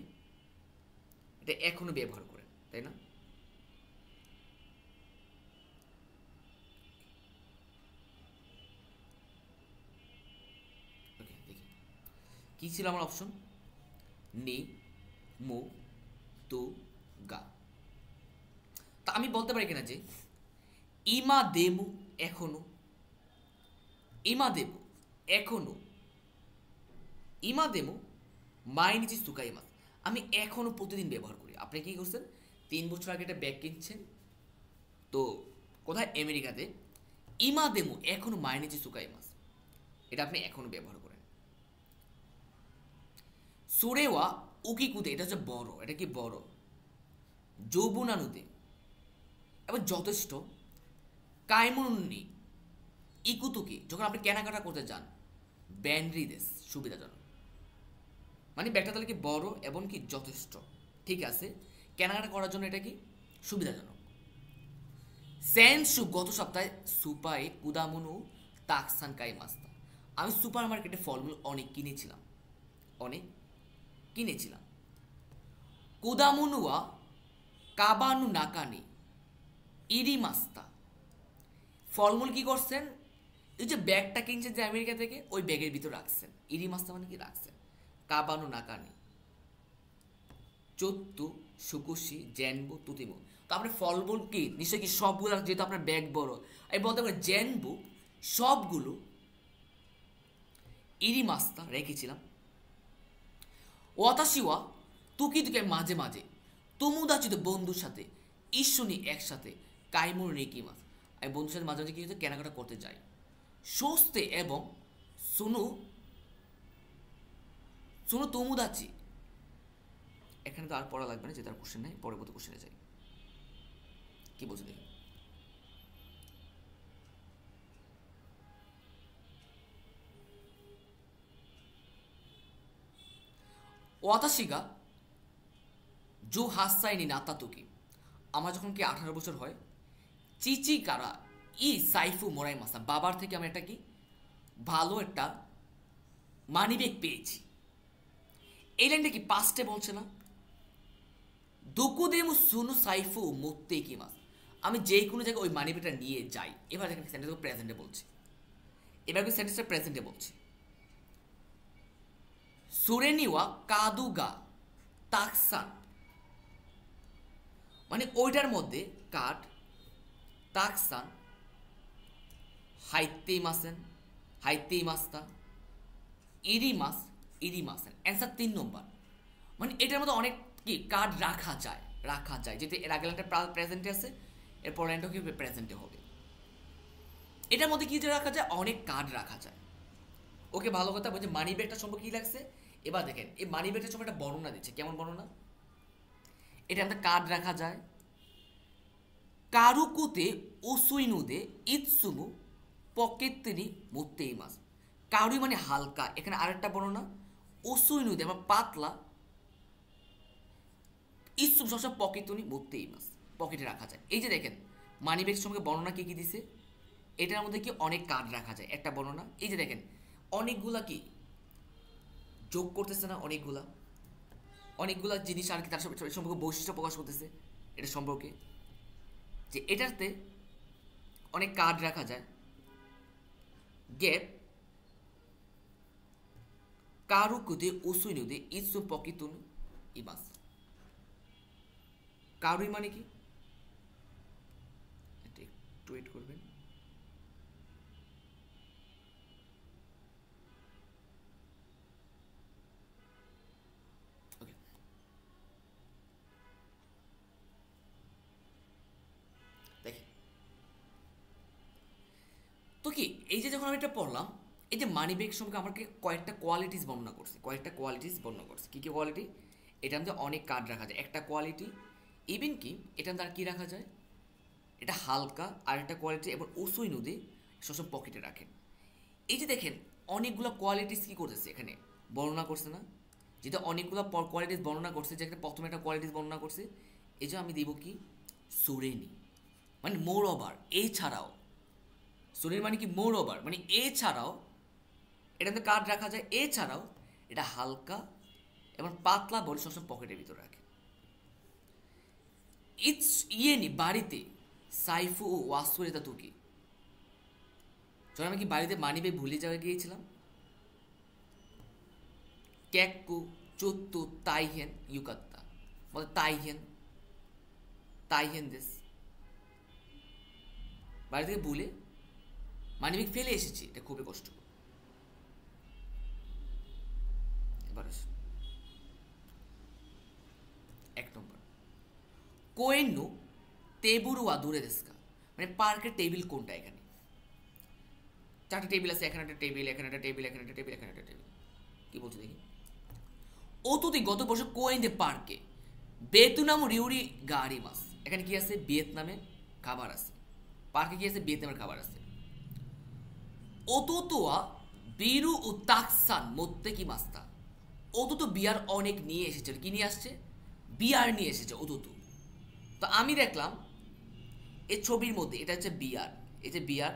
এটা এখনো ব্যবহার করেন, তাই না? ওকে দেখি কি ছিল আমার অপশন, নি, মু, তু, গা। তা আমি বলতে পারি কিনা যে ইমা দেমু এখনো, ইমা দেবু এখনো, ইমা দেমু মাইনিচি সুকাই মাছ আমি এখনো প্রতিদিন ব্যবহার করি। আপনি কি করছেন, 3 বছর আগে একটা ব্যাগ কিনছেন, তো কোথায় আমেরিকাতে, ইমা দেমু এখনো মাইনিচি সুকাই মাছ এটা আপনি এখনো ব্যবহার করেন। সোরেওয়া উকিকুতে এটা হচ্ছে বড়, এটা কি বড়, যৌবনানুতে এবং যথেষ্ট, কায়মনি ইকুতুকি যখন আপনি কেনাকাটা করতে যান, ব্যান্ড্রিদেশ সুবিধাজনক, মানে ব্যাগটা তাহলে কি বড় এবং কি যথেষ্ট, ঠিক আছে, কেনাকাটা করার জন্য এটা কি সুবিধাজনক। সেন্সু গত সপ্তাহে সুপায়ে কুদামুনু তাকসান কাই মাস্তা আমি সুপার মার্কেটে ফলমূল অনেক কিনেছিলাম, অনেক কিনেছিলাম। কুদামুনুয়া কাবানু নাকানি ইরি মাস্তা ফলমূল কি করছেন, এই যে ব্যাগটা কিনছেন যে আমেরিকা থেকে ওই ব্যাগের ভিতর রাখছেন, ইরি মাস্তা মানে কি রাখছেন, কাবানু নাকানি চত্তু সুকুশি জেনবু তুতিমু। তো আপনার ফলমূল কি নিশ্চয়ই কি সবগুলো, যেহেতু আপনার ব্যাগ বড় আমি বলতে পারি জেনবু সবগুলো ইরি মাস্তা রেখেছিলাম। ওয়াতাশিওয়া তুকি তুকে মাঝে মাঝে তুমুদাচিত বন্ধুর সাথে ঈশ্বনী একসাথে কাইমুর রেকি মাস আমি বন্ধুর সাথে মাঝে মাঝে কি হচ্ছে কেনাকাটা করতে যাই। সোস্তে এবং সুনু সুনু তুমুদাচি এখানে তো আর পড়া লাগবে না, যে তার কোশ্চেন নেই, পরবর্তী কোশ্চেনে যাই। কি বলছে দেখি, ওয়াতাশিগা জো হাসাইনি নাতাতুকি আমার যখন কি 18 বছর হয়, চিচি কারা ই সাইফু মোরাই মাসা বাবার থেকে আমি একটা কি ভালো একটা মানিব্যাগ পেয়েছি। এই লাইনটা কি পাস্টে বলছে না, দোকুদেমু সুনু সাইফু মুত্তে কি মাস আমি যে কোনো জায়গায় ওই মানিব্যাগটা নিয়ে যাই। এবার দেখেন সেন্টেন্স প্রেজেন্টে বলছে, এবার কি সেন্টেন্সটা প্রেজেন্টে বলছে। সুরেনিওয়া কাদুগা তাকসান মানে ওইটার মধ্যে কাঠ তাকসান হাইতেই মাসেন হাইতেই মাস্তা ইরি মাস ইরি মাসেন অ্যান্সার 3 নম্বর। মানে এটার মধ্যে অনেক কি কার্ড রাখা যায় যেহেতু এর আগে লাইনটা প্রেজেন্টে আছে, এরপর লাইনটাও কি প্রেজেন্টে হবে। এটার মধ্যে কি যে রাখা যায়, অনেক কার্ড রাখা যায়। ওকে ভালো কথা বলছে মানি ব্যাগটা সম্পর্কে কি লাগছে। এবার দেখেন এই মানি ব্যাগটার সম্পর্কে একটা বর্ণনা দিচ্ছে, কেমন বর্ণনা, এটা আমাদের কার্ড রাখা যায়। কারুকুতে ওসুইনুদে ইৎসুমু পকেত্তিনি মুত্তেই মাস কারুই মানে হালকা, এখানে আরেকটা বর্ণনা ওসুইনুদে আমার পাতলা, ইৎসুম সবসময় পকেতুনি মুত্তেই মাস পকেটে রাখা যায়। এই যে দেখেন মানি ব্যাগ সম্পর্কে বর্ণনা কি কি দিছে, এটার মধ্যে কি অনেক কার্ড রাখা যায় একটা বর্ণনা। এই যে দেখেন অনেকগুলা কি যোগ করতেছে না, অনেকগুলা জিনিস আর কি তার সম্পর্কে বৈশিষ্ট্য প্রকাশ করতেছে এটা সম্পর্কে, যে এটাতে অনেক কার্ড রাখা যায়। গ্যাপ কারুকুতে উসুইনুদে ইৎসু পকিতুন ইমাস কারুই মানে কি, একটু ওয়েট করবেন। কি এই যে যখন আমি এটা পড়লাম, এই যে মানি ব্যাগ সম্পর্কে আমাকে কয়েকটা কোয়ালিটিস বর্ণনা করছে, কী কী কোয়ালিটি? এটার মধ্যে অনেক কার্ড রাখা যায়, একটা কোয়ালিটি। ইভেন কি এটার দ্বারা কী রাখা যায়, এটা হালকা, আর একটা কোয়ালিটি এবং ওসই নদী সবসময় পকেটে রাখেন। এই যে দেখেন অনেকগুলো কোয়ালিটিস কী করতেছে এখানে বর্ণনা করছে না, যেটা অনেকগুলো কোয়ালিটিস বর্ণনা করছে, যেখানে প্রথমে একটা কোয়ালিটিস বর্ণনা করছে, এই যে আমি দেব কি সুরেনি, মানে মোর ওভার, এছাড়াও সুরেনি মানে কি মোর ওভার, মানে এছাড়াও এটাতে কার্ড রাখা যায়, এছাড়াও এটা হালকা এবং পাতলা বলে সবসময় পকেটের ভিতরে রাখে। ইটস ইয়েনি বাড়িতে সাইফু ও ওয়াসুরেতা তুকি, যখন আমি কি বাড়িতে মানি ব্যাগ ভুলে যাওয়া গিয়েছিলাম, ক্যাকু চোত্তু তাইহেন ইউকাত্তা, বলে তাইহেন দেশ, বাড়ি থেকে ভুলে মানি ব্যাগ ফেলে এসেছি, এটা খুবই কষ্ট। এবার এক নম্বর কোয়েন্নু তেবুরু আদুরে দেশকা, মানে পার্কের টেবিল কোনটা? এখানে চারটে টেবিল আছে, এখানে একটা টেবিল, এখানে একটা টেবিল, এখানে একটা টেবিল, এখানে একটা টেবিল। কি বলছে দেখি, অতুতি গত বছর কোয়েন্দে পার্কে বেতুনাম রিউরি গাড়ি মাস, এখানে কি আছে? ভিয়েতনামে খাবার আছে। পার্কে কি আছে? ভিয়েতনামের খাবার আছে। অতুতুয়া বিরু ও তাকসান মধ্যে কি মাস্তা, অতুতু বিয়ার অনেক নিয়ে এসেছে। কি নিয়ে আসছে? বিয়ার নিয়ে এসেছে অতুতু। তো আমি দেখলাম এই ছবির মধ্যে এটা হচ্ছে বিয়ার, এই যে বিয়ার,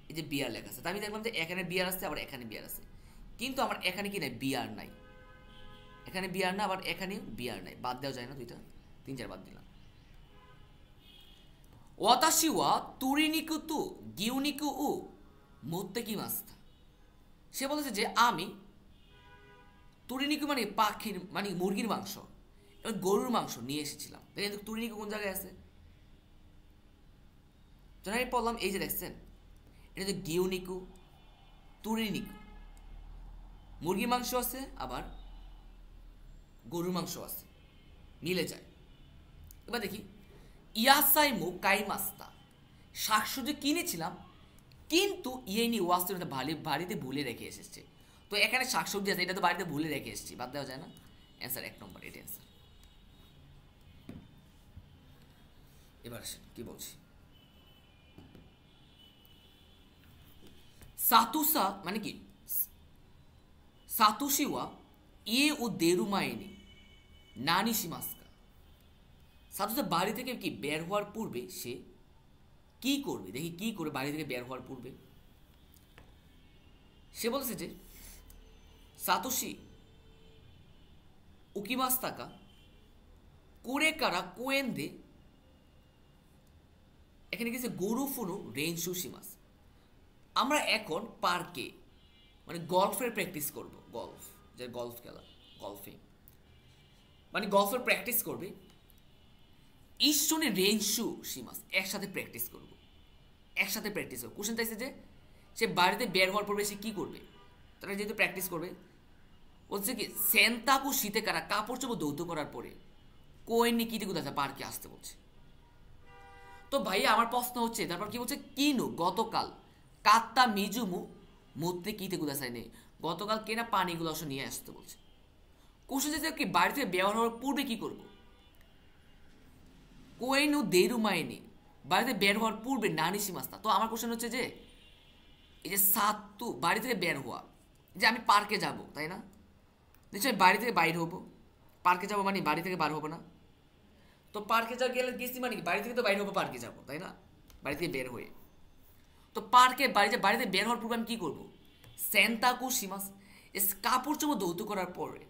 এই যে বিয়ার লেখা আছে। তো আমি দেখলাম যে এখানে বিয়ার আছে, আবার এখানে বিয়ার আছে, কিন্তু আমার এখানে কি নাই? বিয়ার নাই। এখানে বিয়ার না, আবার এখানে বিয়ার নাই, বাদ দেওয়া যায় না, দুইটা 3-4 বাদ দিলাম। ওয়াতাশি ওয়া তুরিনিকু তু গিউনিকু উ মধ্যে কি মাস্তা, সে বলেছে যে আমি তুরিনিকু মানে পাখির, মানে মুরগির মাংস এবং গরুর মাংস নিয়ে এসেছিলাম। দেখেন তুরিনিকু কোন জায়গায় আছে? যখন আমি পড়লাম, এই যে দেখছেন, এটা হচ্ছে গিউনিকু, তুরিনিকু, মুরগির মাংস আছে, আবার গরুর মাংস আছে, মিলে যায়। এবার দেখি ইয়াসাইমু কাইমাস্তা, শাকসবজি কিনেছিলাম, কিন্তু ইয়েনি ওয়াস্তুটা বাড়িতে ভুলে রেখে এসেছে। তো এখানে শাকসবজি আছে, এটা তো বাড়িতে ভুলে রেখে এসেছি, বাদ দেওয়া যায় না। অ্যান্সার 1 নম্বর, এটা অ্যান্সার। এবার আসেন কি বলছি, সাতুসা মানে কি, সাতুশিওয়া ইয়ে ও দেরুমায়নি নানি শিমাস্কা, সাতুসা বাড়ি থেকে কি বের হওয়ার পূর্বে সে কি করবে? দেখি কি করে বাড়ি থেকে বের হওয়ার পূর্বে। সে বলেছে যে সাতোশি উকিমাস্তাকা করে কারা কোয়েন্দে, এখানে কিছু গরু ফুনু রেনসু শিমাস, আমরা এখন পার্কে মানে গল্ফের প্র্যাকটিস করব, গল্ফ, যে গল্ফ খেলা, গল্ফে মানে গল্ফের প্র্যাকটিস করবে। ঈশ্বরে রেনসু শিমাস, একসাথে প্র্যাকটিস করব, একসাথে প্র্যাকটিস করবো। কোশ্চেন চাইছে যে সে বাড়িতে বের হওয়ার পূর্বে সে কী করবে, তারা যেহেতু প্র্যাকটিস করবে, বলছে কি সেন্তাকু শীতে কারা, কাপড় চোপড় দৌত করার পরে কোয়েন্নি কিতে কোথায় পার্কে আসতে বলছে। তো ভাই আমার প্রশ্ন হচ্ছে, তারপর কি বলছে, কিনু গতকাল কাত্তা মিজুমু মধ্যে কিতে কোথায় নেই, গতকাল কেনা পানিগুলো অবশ্য নিয়ে আসতে বলছে। কোশ্চেন চাইছে কি বাড়িতে ব্যবহার হওয়ার পূর্বে কি করব, কোয়েনু দেরু মাইনি, বাড়িতে বের হওয়ার পূর্বে নানিসি মাস্তা। তো আমার কোশ্চেন হচ্ছে যে এই যে সাতু বাড়ি থেকে বের হওয়া, যে আমি পার্কে যাব, তাই না? নিশ্চয়ই বাড়ি থেকে বাইরে হবো, পার্কে যাবো মানে বাড়ি থেকে বার হবো না। তো পার্কে যা গেলে গেছি মানে কি বাড়ি থেকে তো বাইরে হবো, পার্কে যাবো, তাই না? বাড়ি থেকে বের হয়ে, তো পার্কে বাড়িতে বের হওয়ার পূর্বে আমি কী করবো? সেন্তাকু সিমাস, কাপড় চোপড় দৌত করার পরে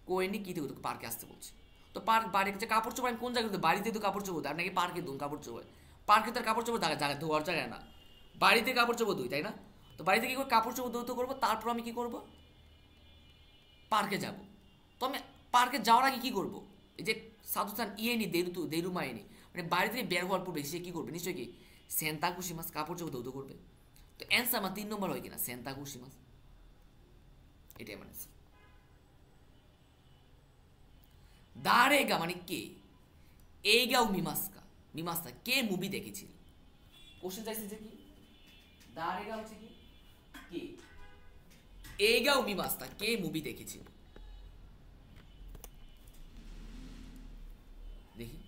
কোয়েনি কী দেখো পার্কে আসতে বলছে। তো পার্ক বাড়ি কাছে কাপড় চোপড় আমি কোন জায়গায়, বাড়িতে তো কাপড় চোপড়, আর নাকি পার্কে ধুন কাপড় চোপড়? পার্কে তার কাপড় চোপড় জায়গায় ধোয়ার জায়গায় না, বাড়িতে কাপড় চোপড় ধুই, তাই না? তো বাড়িতে কী করে কাপড় চোপড় দৌত করবো, তারপর আমি কী করবো? পার্কে যাব। তো আমি পার্কে যাওয়ার আগে কী করবো? এই যে সাধুস্থান ইয়েনি দেরুমায়নি, মানে বাড়ি থেকে বের হওয়ার পূর্বে সে কী করবে? নিশ্চয়ই কি সেন্তাকুশি মাস কাপড় চোপড় দৌত করবে। তো অ্যান্সার আমার 3 নম্বর হয় কিনা, সেন্তাকুশি মাস, এটাই আমার অ্যান্সার। দারেগা মানে কে, এইগাও মিমাস্কা, মিমাস্তা কে মুভি দেখেছিল? কোশ্চেন চাইছে যে কি দারেগা হচ্ছে কি কে, এইগা উমিমাস্তা কে মুভি দেখেছিল দেখি।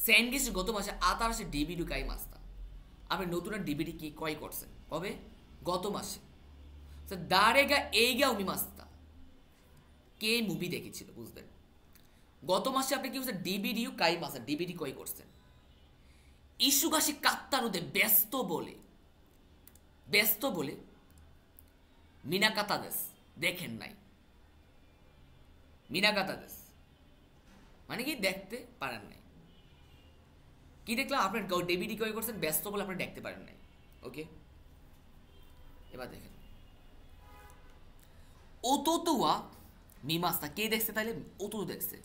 স্যান্ডিস গত মাসে 28 ডিবিডি কাই মাস্তা, আপনি নতুন ডিবিডি কি ক্রয় করছেন কবে? গত মাসে। দারেগা এইগা উমিমাস্তা কে মুভি দেখেছিল বুঝলেন? গত মাসে আপনি কি বলছেন? ডিবিডিও কাই মাসা ডিবিডি ক্রয় করছেন। ইস্যুগাসী কাত্তানুদে ব্যস্ত বলে মিনাকাতাদেস দেখেন নাই। মিনাকাতাদেস মানে কি দেখতে পারেন নাই। কি দেখলাম? আপনার ডিবিডি ক্রয় করছেন, ব্যস্ত বলে আপনি দেখতে পারেন নাই। ওকে, এবার দেখেন ওতোতুয়া মিমাস্তা কে দেখছে? তাইলে ওতো দেখছে।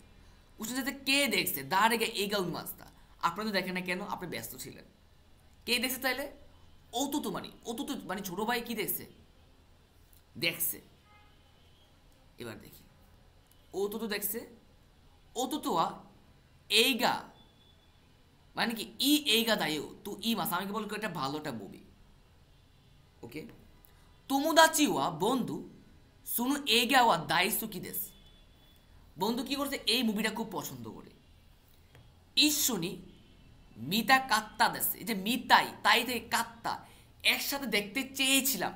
উঠে যেতে কে দেখছে? দাঁড়ে এগা উমিমাস্তা, আপনি তো দেখেন না কেন? আপনি ব্যস্ত ছিলেন। কে দেখছে তাইলে? ওতুতু মানে ছোট ভাই কি দেখছে। এবার দেখি ওতুতু দেখছে। ওতুতুয়া এইগা মানে কি এইগা দায়ু তু মাস, আমাকে বলবো এটা ভালো একটা মুভি। ওকে, তুমুদাচি ওয়া বন্ধু শুনু এইগা ওয়া দায়িত্ব কি দেশ, বন্ধু কি করছে? এই মুভিটা খুব পছন্দ করে। ঈশ্বনী মিতা কাত্তা দেশ, এই যে মিতাই তাই থেকে কাত্তা একসাথে দেখতে চেয়েছিলাম।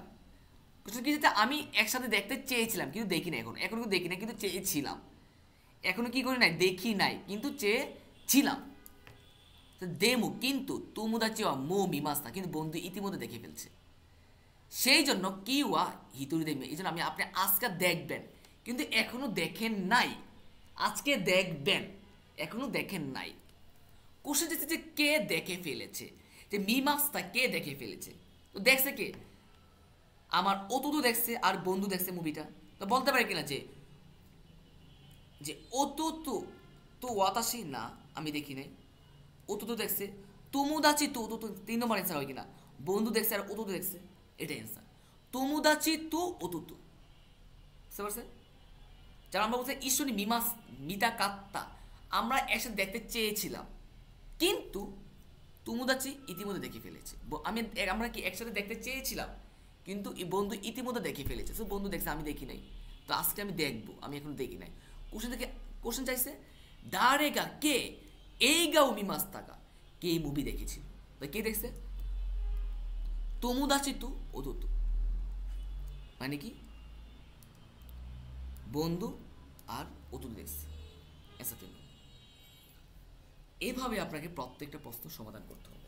আমি একসাথে দেখতে চেয়েছিলাম কিন্তু দেখি না, এখনো কিন্তু দেখি না, কিন্তু চেয়েছিলাম। এখনো কি করি নাই? দেখি নাই, কিন্তু চেয়েছিলাম। দেমু কিন্তু তুমুদা চেওয়া মো মিমাস্তা, কিন্তু বন্ধু ইতিমধ্যে দেখে ফেলছে। সেই জন্য কি ওয়া হিতুরি দেখবে, এই জন্য আপনি আজকে দেখবেন, কিন্তু এখনো দেখেন নাই। আজকে দেখবেন, এখনো দেখেন নাই। কোশ্চেন যেতে যে কে দেখে ফেলেছে, যে মিমাস্তা কে দেখে ফেলেছে। তো দেখছে কে? আমার অতুতু দেখছে আর বন্ধু দেখছে মুভিটা। তো বলতে পারে কিনা যে অতুতু তো ওয়াতাসি না, আমি দেখি নাই। অতুতু দেখছে, তুমুদাচি তু অতুতু 3 নম্বর অ্যান্সার হয় কিনা? বন্ধু দেখছে আর অতুতু দেখছে, এটা অ্যান্সার। তুমুদাচি তু অতুতু, বুঝতে পারছেন? যারা আমরা বলছি ঈশ্বরী মিতা কাত্তা, আমরা একসাথে দেখতে চেয়েছিলাম, কিন্তু তুমুদাচি ইতিমধ্যে দেখে ফেলেছে। আমরা কি একসাথে দেখতে চেয়েছিলাম, কিন্তু এই বন্ধু ইতিমধ্যে দেখে ফেলেছে। সো বন্ধু দেখছে, আমি দেখি নাই, তো আজকে আমি দেখবো, আমি এখন দেখি নাই। কোশ্চেন চাইছে দারেগা কে এইগা উমিমাস্তাকা, কে এই মুভি দেখেছিল? কে দেখছে? তুমুদাচি তু অতুতু মানে কি বন্ধু আর অতুতু দেখছে। এভাবে আপনাকে প্রত্যেকটা প্রশ্ন সমাধান করতে হবে।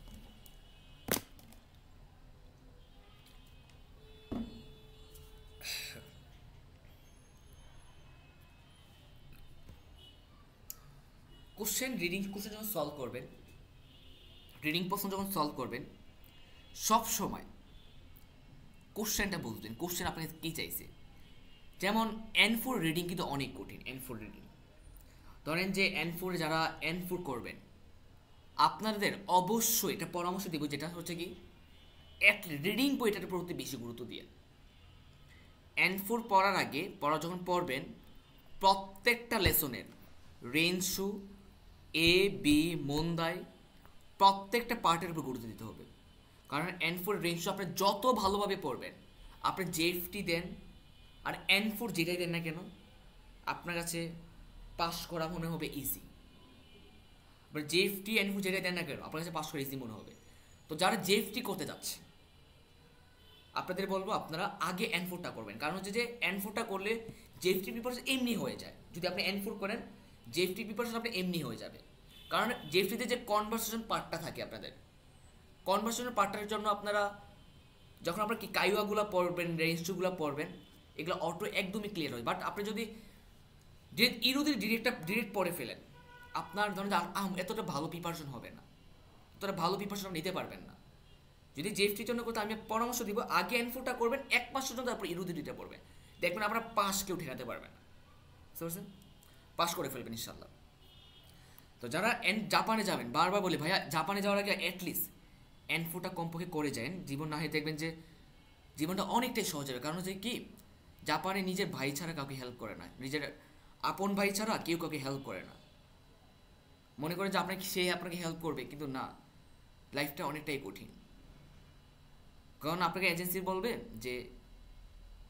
কোশ্চেন যখন সলভ করবেন, রিডিং প্রশ্ন যখন সলভ করবেন, সব সময় কোশ্চেনটা বুঝবেন, কোশ্চেন আপনাকে কী চাইছে। যেমন N4 রিডিং কিন্তু অনেক কঠিন। N4 রিডিং ধরেন যে N4 যারা N4 করবেন, আপনাদের অবশ্যই এটা পরামর্শ দেব, যেটা হচ্ছে কি রিডিং বইটার প্রতি বেশি গুরুত্ব দিয়ে। N4 পড়ার আগে যখন পড়বেন, প্রত্যেকটা লেসনের রেঞ্জু এ বি মন্দাই প্রত্যেকটা পার্টের উপর গুরুত্ব দিতে হবে। কারণ N4 রেঞ্জু আপনি যত ভালোভাবে পড়বেন, আপনি জেএফটি দেন আর N4 যেটাই দেন না কেন, আপনার কাছে পাস করা মনে হবে ইজি। এবার জেএফটি N4 যেটাই দেন না কেন, আপনার কাছে পাস করা ইজি মনে হবে। তো যারা জেএফটি করতে যাচ্ছে, আপনাদের বলবো আপনারা আগে N4টা করবেন। কারণ হচ্ছে যে N4টা করলে জেএফটি প্রিপারেশন এমনি হয়ে যায়। যদি আপনি N4 করেন, জেএফটি প্রিপারেশন আপনি এমনি হয়ে যাবে। কারণ জেএফটিতে যে কনভার্সেশন পার্টটা থাকে, আপনাদের কনভার্সেশন পার্টটার জন্য আপনারা যখন আপনার কি কাইওয়াগুলো পড়বেন, রেঞ্জগুলো পড়বেন, এগুলো অটো একদমই ক্লিয়ার হয়। বাট আপনি যদি ডিরেক্ট পড়ে ফেলেন, আপনার ধরেন এতটা ভালো প্রিপারেশন হবে না, এতটা ভালো প্রিপারেশন নিতে পারবেন না। যদি জেএফটির জন্য করতে আমি পরামর্শ দিব, আগে N4টা করবেন, 1 মাস পর্যন্ত তারপর ইরুদিটা পড়বেন, দেখবেন আপনারা পাস কেউ ঠেকাতে পারবেন না। বুঝতে পারছেন? পাস করে ফেলবেন ইনশাল্লাহ। তো যারা জাপানে যাবেন, বারবার বলি ভাইয়া জাপানে যাওয়ার আগে অ্যাটলিস্ট N4টা কমপক্ষে করে যান। জীবন না হয় দেখবেন যে জীবনটা অনেকটাই সহজ হবে। কারণ হচ্ছে কি, জাপানে নিজের ভাই ছাড়া কাউকে হেল্প করে না, নিজের আপন ভাই ছাড়া কেউ কাউকে হেল্প করে না। মনে করেন যে সে আপনাকে হেল্প করবে, কিন্তু না, লাইফটা অনেকটাই কঠিন। কারণ আপনাকে এজেন্সি বলবে যে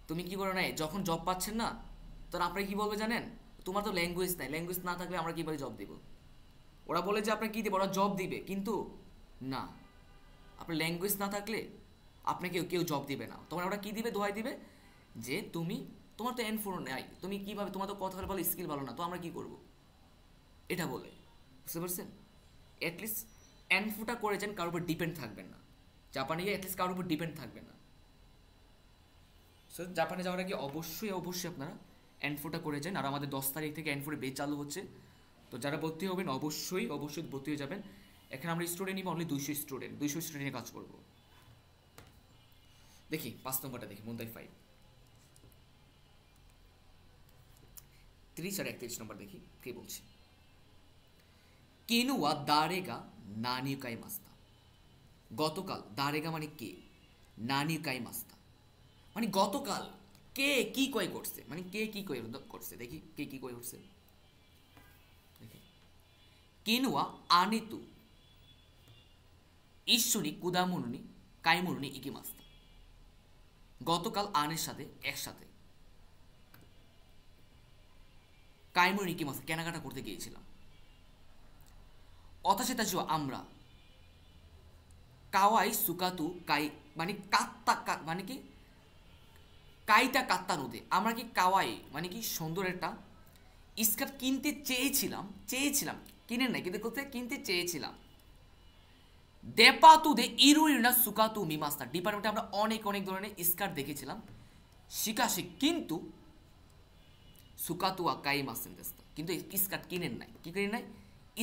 তুমি কি করো নাই, যখন জব পাচ্ছেন না তখন আপনাকে কি বলবে জানেন, তোমার তো ল্যাঙ্গুয়েজ নাই, ল্যাঙ্গুয়েজ না থাকলে আমরা কীভাবে জব দিব। ওরা বলে যে আপনাকে কী দেবে, ওরা জব দিবে, কিন্তু না, আপনার ল্যাঙ্গুয়েজ না থাকলে আপনাকে কেউ জব দিবে না। তখন ওরা কী দিবে, দোহাই দিবে যে তোমার তো N4 নাই, তুমি কীভাবে, তোমার তো কথা বলার স্কিল ভালো না, তো আমরা কী করবো, এটা বলে। বুঝতে পারছেন? অ্যাটলিস্ট N4টা করে যান, কারোর উপর ডিপেন্ড থাকবেন না। জাপানে গিয়ে অ্যাটলিস্ট কারোর উপর ডিপেন্ড থাকবেন না। সো জাপানে যাওয়ার আগে অবশ্যই আপনারা N4টা করে যান। আর আমাদের 10 তারিখ থেকে N4 বেচ চালু হচ্ছে, তো যারা ভর্তি হবেন অবশ্যই ভর্তি হয়ে যাবেন। এখানে আমরা স্টুডেন্ট নিব অনলি 200 স্টুডেন্টে কাজ করব। দেখি 5 নম্বরটা দেখি, মুন্দাই 5 30 আর 31 নম্বর দেখি কে বলছে। কিনুয়া দারেগা নানিউকাই মাস্তা। গতকাল, দারেগা মানে কে, নানিউকাই মাস্তা মানে গতকাল কে কি কয় করছে, মানে কে কি কয় করছে। দেখি কে কি কয় করছে। কিনুয়া আনিতু ঈশ্বরী কুদামুনি কাইমুনি ইকিমাস্তা। গতকাল আনের সাথে একসাথে কাইমুনি ইকিমাস্তা কেনাকাটা করতে গিয়েছিলাম। অতাশেতা জো আমরা কাওয়াই সুকাতু কাই মানে কাত্তা মানে কি কাইটা কাত্তা নদে, আমরা কি কাওয়াই মানে কি সুন্দর একটা স্কার্ট কিনতে চেয়েছিলাম, কিনে নাই কিন্তু কোথায় কিনতে চেয়েছিলাম। দেপাতু দে ইরুইনা সুকাতু মিমাস্তা। ডিপার্টমেন্টে আমরা অনেক ধরনের স্কার্ট দেখেছিলাম শিকাশি, কিন্তু সুকাতু আকাই মাসেন দেস্তা, কিন্তু স্কার্ট কিনেন নাই। কি কিনেন নাই?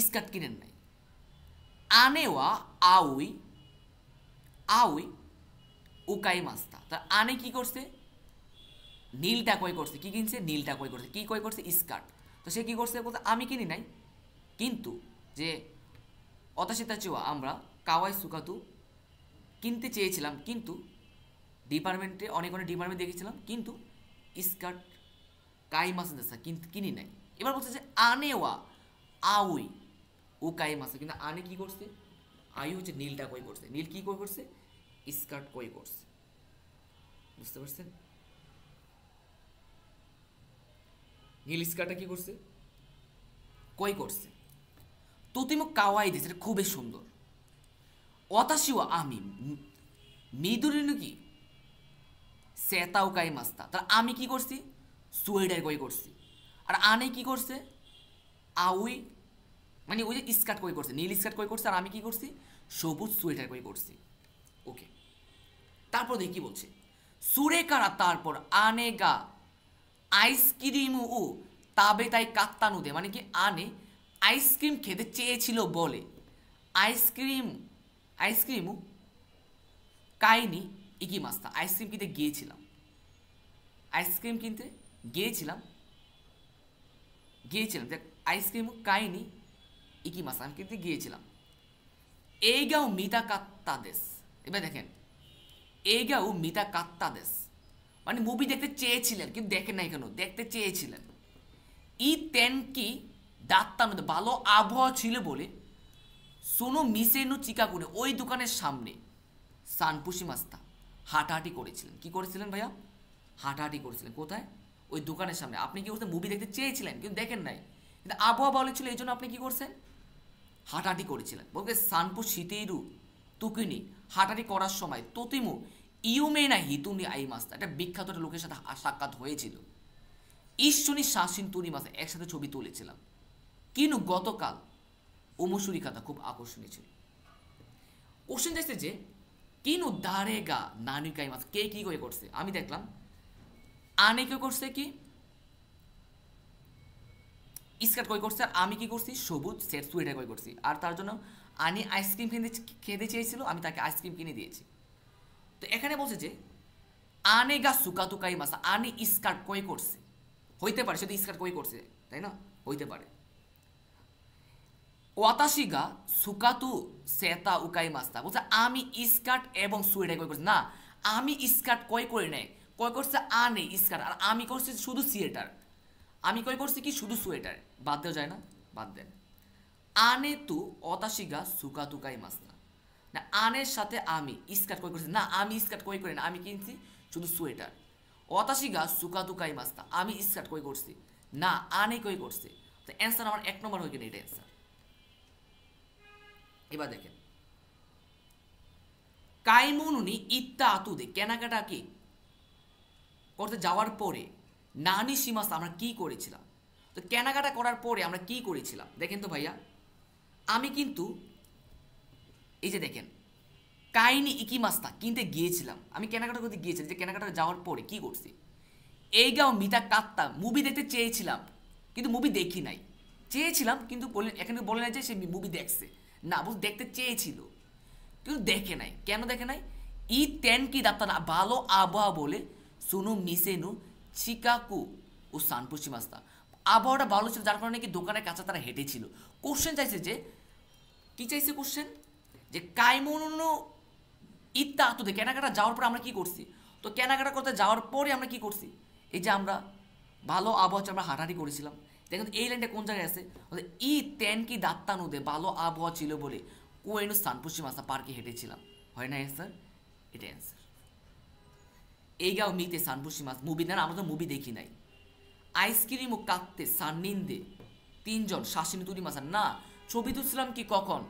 স্কার্ট কিনেন নাই। আনেওয়া আউই উকাই মাস্তা। তার আনে কি করছে, নীলটা কয় করছে। কি কিনছে? নীলটা কয় করছে। কি কয় করছে? স্কার্ট। তো সে কি করছে বলতে, আমি কিনি নাই, কিন্তু যে অতাশিতা চুয়া আমরা কাওয়াই সুকাতু কিনতে চেয়েছিলাম, কিন্তু ডিপার্টমেন্টে অনেক ডিপার্টমেন্ট দেখেছিলাম, কিন্তু স্কার্ট কাই মাসে দেশা কিনি নাই। এবার বলছে যে আনেওয়া আউই ও কাই মাসে, কিন্তু আনে কি করছে, আই হচ্ছে নীলটা কই করছে। নীল কি কই করছে? স্কার্ট কই করছে। বুঝতে পারছেন? নীল স্কার্টটা কি করছে, কই করছে। তোতিমো কাওয়াই দিয়েছে, এটা খুবই সুন্দর। অতাশিও আমি মিদুরিনু কি সেতাও কাই মাস্তা। তার আমি কি করছি, সোয়েটার কই করছি। আর আনে কি করছে, আউই মানে ওই যে স্কার্ট কই করছে, নীল স্কার্ট কই করছে, আর আমি কি করছি, সবুজ সোয়েটার কই করছি। ওকে, তারপর দেখি কি বলছে। সুরে কারা, তারপর আনেগা আইসক্রিম ও তাবে তাই কাত্তানু দে, মানে কি আনে আইসক্রিম খেতে চেয়েছিল বলে আইসক্রিম কাইনি ইকি মাস্তা। আইসক্রিম কিনতে গিয়েছিলাম, দেখ আইসক্রিম কাইনি ইকি মাস্তা, আমি কিনতে গিয়েছিলাম। এই গাও মিতা কাত্তা দেশ। এবার দেখেন, এই গাও মিতা কাত্তা দেশ মানে মুভি দেখতে চেয়েছিলেন, কিন্তু দেখেন নাই কেন, দেখতে চেয়েছিলেন। ই তেন কি ডাক্তার মধ্যে ভালো আবহাওয়া ছিল বলে সোনো মিসেনু চিকাগুনে ওই দোকানের সামনে সানপুসি মাস্তা হাঁটাহাঁটি করেছিলেন। কি করেছিলেন ভাইয়া? হাঁটাহাঁটি করেছিলেন। কোথায়? ওই দোকানের সামনে। আপনি কি করছেন? মুভি দেখতে চেয়েছিলেন, কিন্তু দেখেন নাই, কিন্তু আবহাওয়া ভালো ছিল, এই জন্য আপনি কি করছেন? হাঁটাহাঁটি করেছিলেন। বলতে সানপু শীতেইরু তুকিনি, হাঁটাহাঁটি করার সময় তোতিমু ইউমে না হিতুনি আই মাস্তা, একটা বিখ্যাত লোকের সাথে সাক্ষাৎ হয়েছিল। ঈশ্বরী শাসিন তুনি মাসে একসাথে ছবি তুলেছিলাম। কিন্তু গতকাল ওমসুরি খাতা খুব আকর্ষণীয় ছিল। কোশ্চেন যাচ্ছে যে কিনু দারেগা নানিকাই মাস, কে কি করে করছে। আমি দেখলাম আনে কে করছে কি স্কার্ট কই করছে, আর আমি কি করছি, সবুজ সেট সোয়েটার কই করছি। আর তার জন্য আনি আইসক্রিম খেতে চেয়েছিল, আমি তাকে আইসক্রিম কিনে দিয়েছি। তো এখানে বলছে যে আনেগা সুকাতুকাই মাসা, আনি স্কার্ট কই করছে। হইতে পারে সে তো স্কার্ট কই করছে, তাই না? হইতে পারে। ওয়াতাশিগা সুকাতু সেতা উকাই মাস্তা, বলছে আমি স্কার্ট এবং সোয়েটার কই করছি। না, আমি স্কার্ট কই করি নাই, কই করছে আনে স্কার্ট, আর আমি করছি শুধু সোয়েটার। আমি কই করছি কি, শুধু সোয়েটার। বাদ দেওয়া যায় না? বাদ দেন। আনে তু অতাশিগা সুকাতুকাই মাস্তা, না আনের সাথে আমি স্কার্ট কই করছি, না আমি স্কার্ট কই করি না, আমি কিনছি শুধু সোয়েটার। অতাশি গা সুকা দুকাই মাস্তা, আমি স্কার্ট কই করছি, না আনে কই করছে। তো অ্যান্সার আমার 1 নম্বর হয়ে গেলে এটা অ্যান্সার। এবার দেখেন কাইমনুনি ইত্তা আতুদে কেনাকাটা কি করতে যাওয়ার পরে নানি সীমাস আমরা কি করেছিলাম। তো কেনাকাটা করার পরে আমরা কি করেছিলাম দেখেন তো ভাইয়া, আমি কিন্তু এই যে দেখেন কাইনি ইকিমাস্তা কিনতে গিয়েছিলাম, আমি কেনাকাটা করতে গিয়েছিলাম, যে কেনাকাটা যাওয়ার পরে কি করছি, এই গাও মিতা কাত্তা মুভি দেখতে চেয়েছিলাম কিন্তু মুভি দেখি নাই, চেয়েছিলাম কিন্তু এখানে বলে না যে সে মুভি দেখছে, না বল দেখতে চেয়েছিল কিন্তু দেখে নাই। কেন দেখে নাই, ই তেন কি দাত্তা না ভালো আবহাওয়া বলে সুনু মিসেনু চিকাকু ও সানপুসি মাস্তা, আবহাওয়াটা ভালো ছিল যার কারণে কি দোকানের কাছে তারা হেঁটেছিল। কোশ্চেন চাইছে যে কি চাইছে কোশ্চেন, যে কাইমনো ইত্তা আতুদে কেনাকাটা যাওয়ার পর আমরা কি করছি। তো কেনাকাটা করতে যাওয়ার পরে আমরা কি করছি, এই যে আমরা ভালো আবহাওয়া আমরা হাঁটাহাঁটি করেছিলাম। দেখেন এই লাইনটা কোন জায়গায় আছে, ই তেন কি দাত্তানুদে ভালো আবহাওয়া ছিল বলে কোয়েনু সানপুসি মাসা পার্কে হেঁটেছিলাম, হয় না অ্যান্সার, এটা অ্যান্সার। এই গাও মিতে সানপুসি মাস মুভি না, আমরা তো মুভি দেখি নাই। আইসক্রিম ও কাঁদতে সান্নিন্দে 3 জন শাসিনী তুলি মাসা, না ছবি তুলছিলাম কি কখন,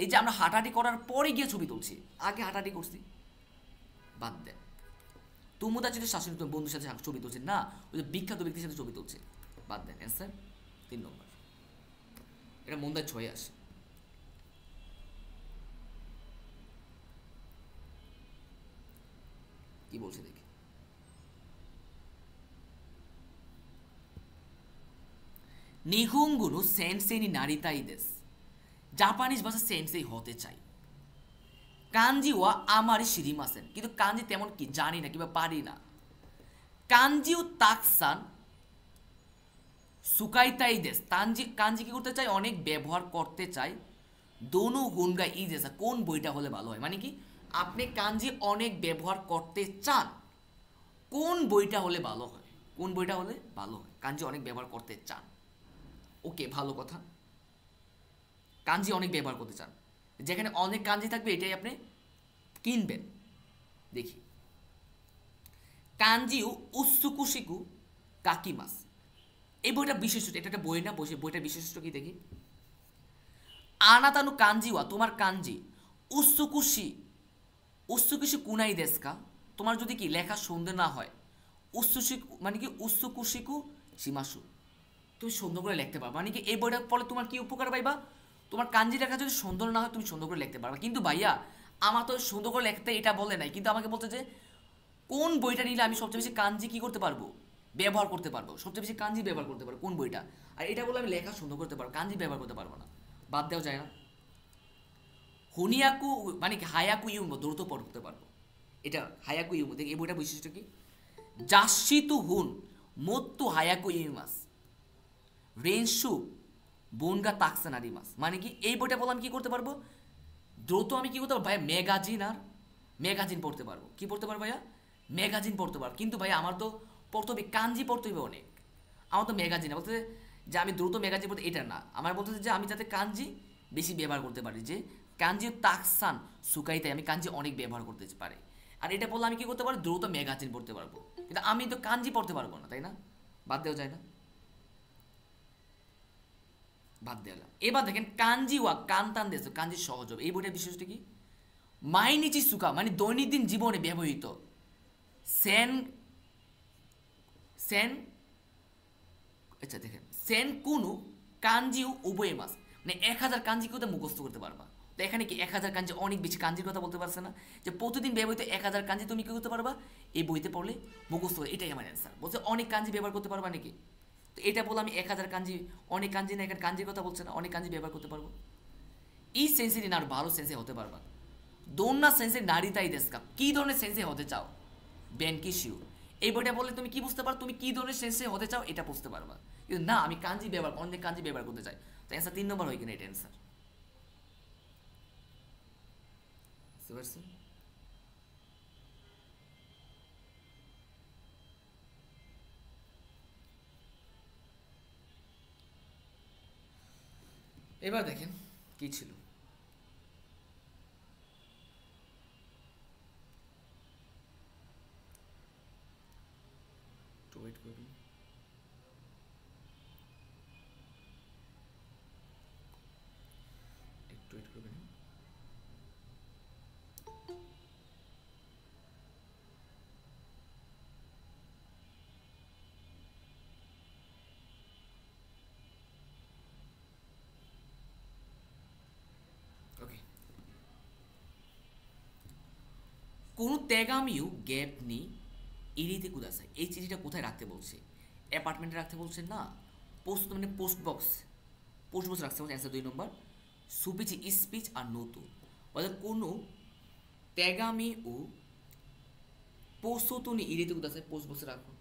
এই যে আমরা হাঁটাহাঁটি করার পরে গিয়ে ছবি তুলছি, আগে হাঁটাহাঁটি করছি। বাদ দেন তুমুদা যদি শাসন বন্ধুর সাথে ছবি তুলছে, না ওই যে বিখ্যাত ব্যক্তির সাথে ছবি তুলছে, বাদ দেন অ্যান্সার 3 নম্বর। এটা মন্দায় 6 আসে। কি বলছে দেখি, নিহুঙ্গুরু সেন্সেই নি নারিতাই দেশ, জাপানিজ ভাষা সেন্সেই হতে চাই। কাঞ্জি ওয়া আমারই শিরিমাসেন, কিন্তু কাঞ্জি তেমন কি জানি না কিংবা পারি না। কাঞ্জিও তাকসান সুকাইতাই দেশ, কাঞ্জি কি করতে চাই অনেক ব্যবহার করতে চাই। দোনো গুনগা ই দেশা কোন বইটা হলে ভালো হয়, মানে কি আপনি কাঞ্জি অনেক ব্যবহার করতে চান, কোন বইটা হলে ভালো হয়, কোন বইটা হলে ভালো হয়, কাঞ্জি অনেক ব্যবহার করতে চান। ওকে ভালো কথা, কাঞ্জি অনেক ব্যবহার করতে চান, যেখানে অনেক কাঞ্জি থাকবে এটাই আপনি কিনবেন। দেখি কাঞ্জিও উৎসুকুশিকু কাকিমাস, এই বইটা বিশেষত্ব, এটা একটা বই না, বসে বইটার বিশেষত্ব কি দেখি। আনাতানু কাঞ্জিওয়া তোমার কাঞ্জি, উৎসুকুশি উৎসুকুশি কুনাই দেশকা, তোমার যদি কি লেখা সুন্দর না হয়, উৎসুশি মানে কি উৎসুকুশিকু সীমাসু, তুমি সুন্দর করে লিখতে পারবা, মানে কি এই বইটা পড়লে তোমার কি উপকার পাইবা, তোমার কাঞ্জি লেখা যদি সুন্দর না হয় তুমি সুন্দর করে লিখতে পারবা। কিন্তু ভাইয়া আমার তো সুন্দর করে লিখতে এটা বলে নাই, কিন্তু আমাকে বলতে যে কোন বইটা নিলে আমি সবচেয়ে বেশি কাঞ্জি কি করতে পারবো, ব্যবহার করতে পারবো, সবচেয়ে বেশি কাঞ্জি ব্যবহার করতে পারবো কোন বইটা, আর এটা বলে আমি লেখা সুন্দর করতে পারবো, কাঞ্জি ব্যবহার করতে পারবো না, বাদ দেওয়া যায় না। হুনিয়াকু মানে কি হায়াকু ইউমো দ্রুত পড়তে পারবো, এটা হায়াকু ইউমো দেখি এই বইটা বৈশিষ্ট্য কি, জাসিতু হুন মোত্তু হায়াকু ইউমাস রেনসু বোনগা তাকসানারি মাস, মানে কি এই বইটা বলে আমি কি করতে পারবো, দ্রুত আমি কি করতে পারবো ভাইয়া ম্যাগাজিন আর ম্যাগাজিন পড়তে পারবো, কি পড়তে পারবো ভাইয়া ম্যাগাজিন পড়তে পারবো। কিন্তু ভাইয়া আমার তো পড়তে হবে কাঞ্জি পড়তে হবে অনেক, আমার তো ম্যাগাজিন বলতে যে আমি দ্রুত ম্যাগাজিন পড়তে এটা না, আমার বলতে যে আমি যাতে কাঞ্জি বেশি ব্যবহার করতে পারি, যে কাঞ্জি তাকসান সুকাইতে আমি কাঞ্জি অনেক ব্যবহার করতে পারি, আর এটা বললে আমি কি করতে পারবো দ্রুত ম্যাগাজিন পড়তে পারবো, কিন্তু আমি তো কাঞ্জি পড়তে পারবো না, তাই না, বাদ দেওয়া যায় না, বাদ দেওয়া। এবার দেখেন কাঞ্জি ওয়া কান্তান দেশ, কাঞ্জি সহজ হবে, এই বইটার বিশেষটা কি, মাইনিচি সুকা মানে দৈনন্দিন জীবনে ব্যবহৃত, সেন সেন আচ্ছা দেখেন সেন কুনু কাঞ্জি উভয় মাস, মানে 1000 কাঞ্জি কথা মুখস্থ করতে পারবা। তো এখানে কি 1000 কাঞ্জি অনেক বেশি কাঞ্জির কথা বলতে পারছে না, যে প্রতিদিন ব্যবহৃত 1000 কাঞ্জি তুমি কি করতে পারবা এই বইতে পড়লে মুখস্থ, এটাই আমার অ্যান্সার। বলছে অনেক কাঞ্জি ব্যবহার করতে পারবা নাকি, তো এটা বলে আমি 1000 কাঞ্জি, অনেক কাঞ্জি না, এখানে কাঞ্জির কথা বলছে না, অনেক কাঞ্জি ব্যবহার করতে পারবো। এই সেন্সেরই না আরো ভালো সেন্সে হতে পারবা। দোননা সেন্সে নারীতাই দেশকা, কি ধরনের সেন্সে হতে চাও, ব্যাংকি শিউ, এই বইটা বললে তুমি কি বুঝতে পারো তুমি কি ধরনের সেন্সে হতে চাও এটা বুঝতে পারবা, কিন্তু না আমি কাঞ্জি ব্যবহার অনেক কাঞ্জি ব্যবহার করতে চাই, তো অ্যান্সার 3 নম্বর হয় কিনা এটা অ্যান্সার, বুঝতে পারছেন। এবার দেখেন কি ছিল, ওয়েট করবেন। একটু ওয়েট করবেন। ওকে, কোনো তেগামিও গ্যাপ নেই এরিতে কুদাসাই। এই চিঠিটা কোথায় রাখতে বলছে? অ্যাপার্টমেন্টে রাখতে বলছে না, পোস্ট মানে পোস্ট বক্স রাখতে বলছে। অ্যান্সার 2 নম্বর। সুপিচি স্পিচ আর নতুন, অর্থাৎ কোনো তেগামি ও পোস্ট নি এরিতে কুদাসাই, পোস্ট বক্সে রাখো।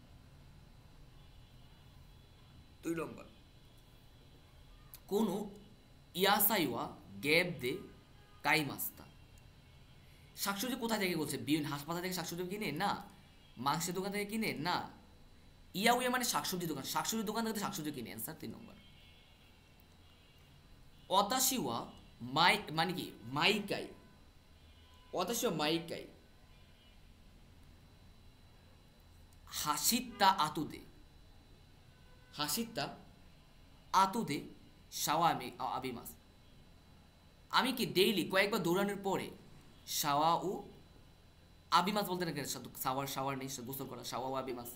2 নম্বর। কোনো ইয়াসাইওয়া গ্যাপ দে কাইমাস্তা। শাকসবজি কোথায় থেকে বলছে? বিভিন্ন হাসপাতাল থেকে শাকসবজি কিনে না, মাংসের দোকান থেকে কিনে না, ইয়াউয়া মানে শাকসবজি দোকান, শাকসবজির দোকান থেকে শাকসবজি কিনে। অ্যান্সার 3 নম্বর। অতাশিওয়া মাই মানে কি মাইকাই, অতাশিওয়া মাইকাই হাসিত্তা আতুদে, হাসিত্তা আতুদে সাওয়া আবিমাস। আমি কি ডেইলি কয়েকবার দৌড়ানোর পরে সাওয়া ও আবিমাস বলতে না, শাওয়ার নেই, গোসল করা, সাওয়া ও আবিমাস।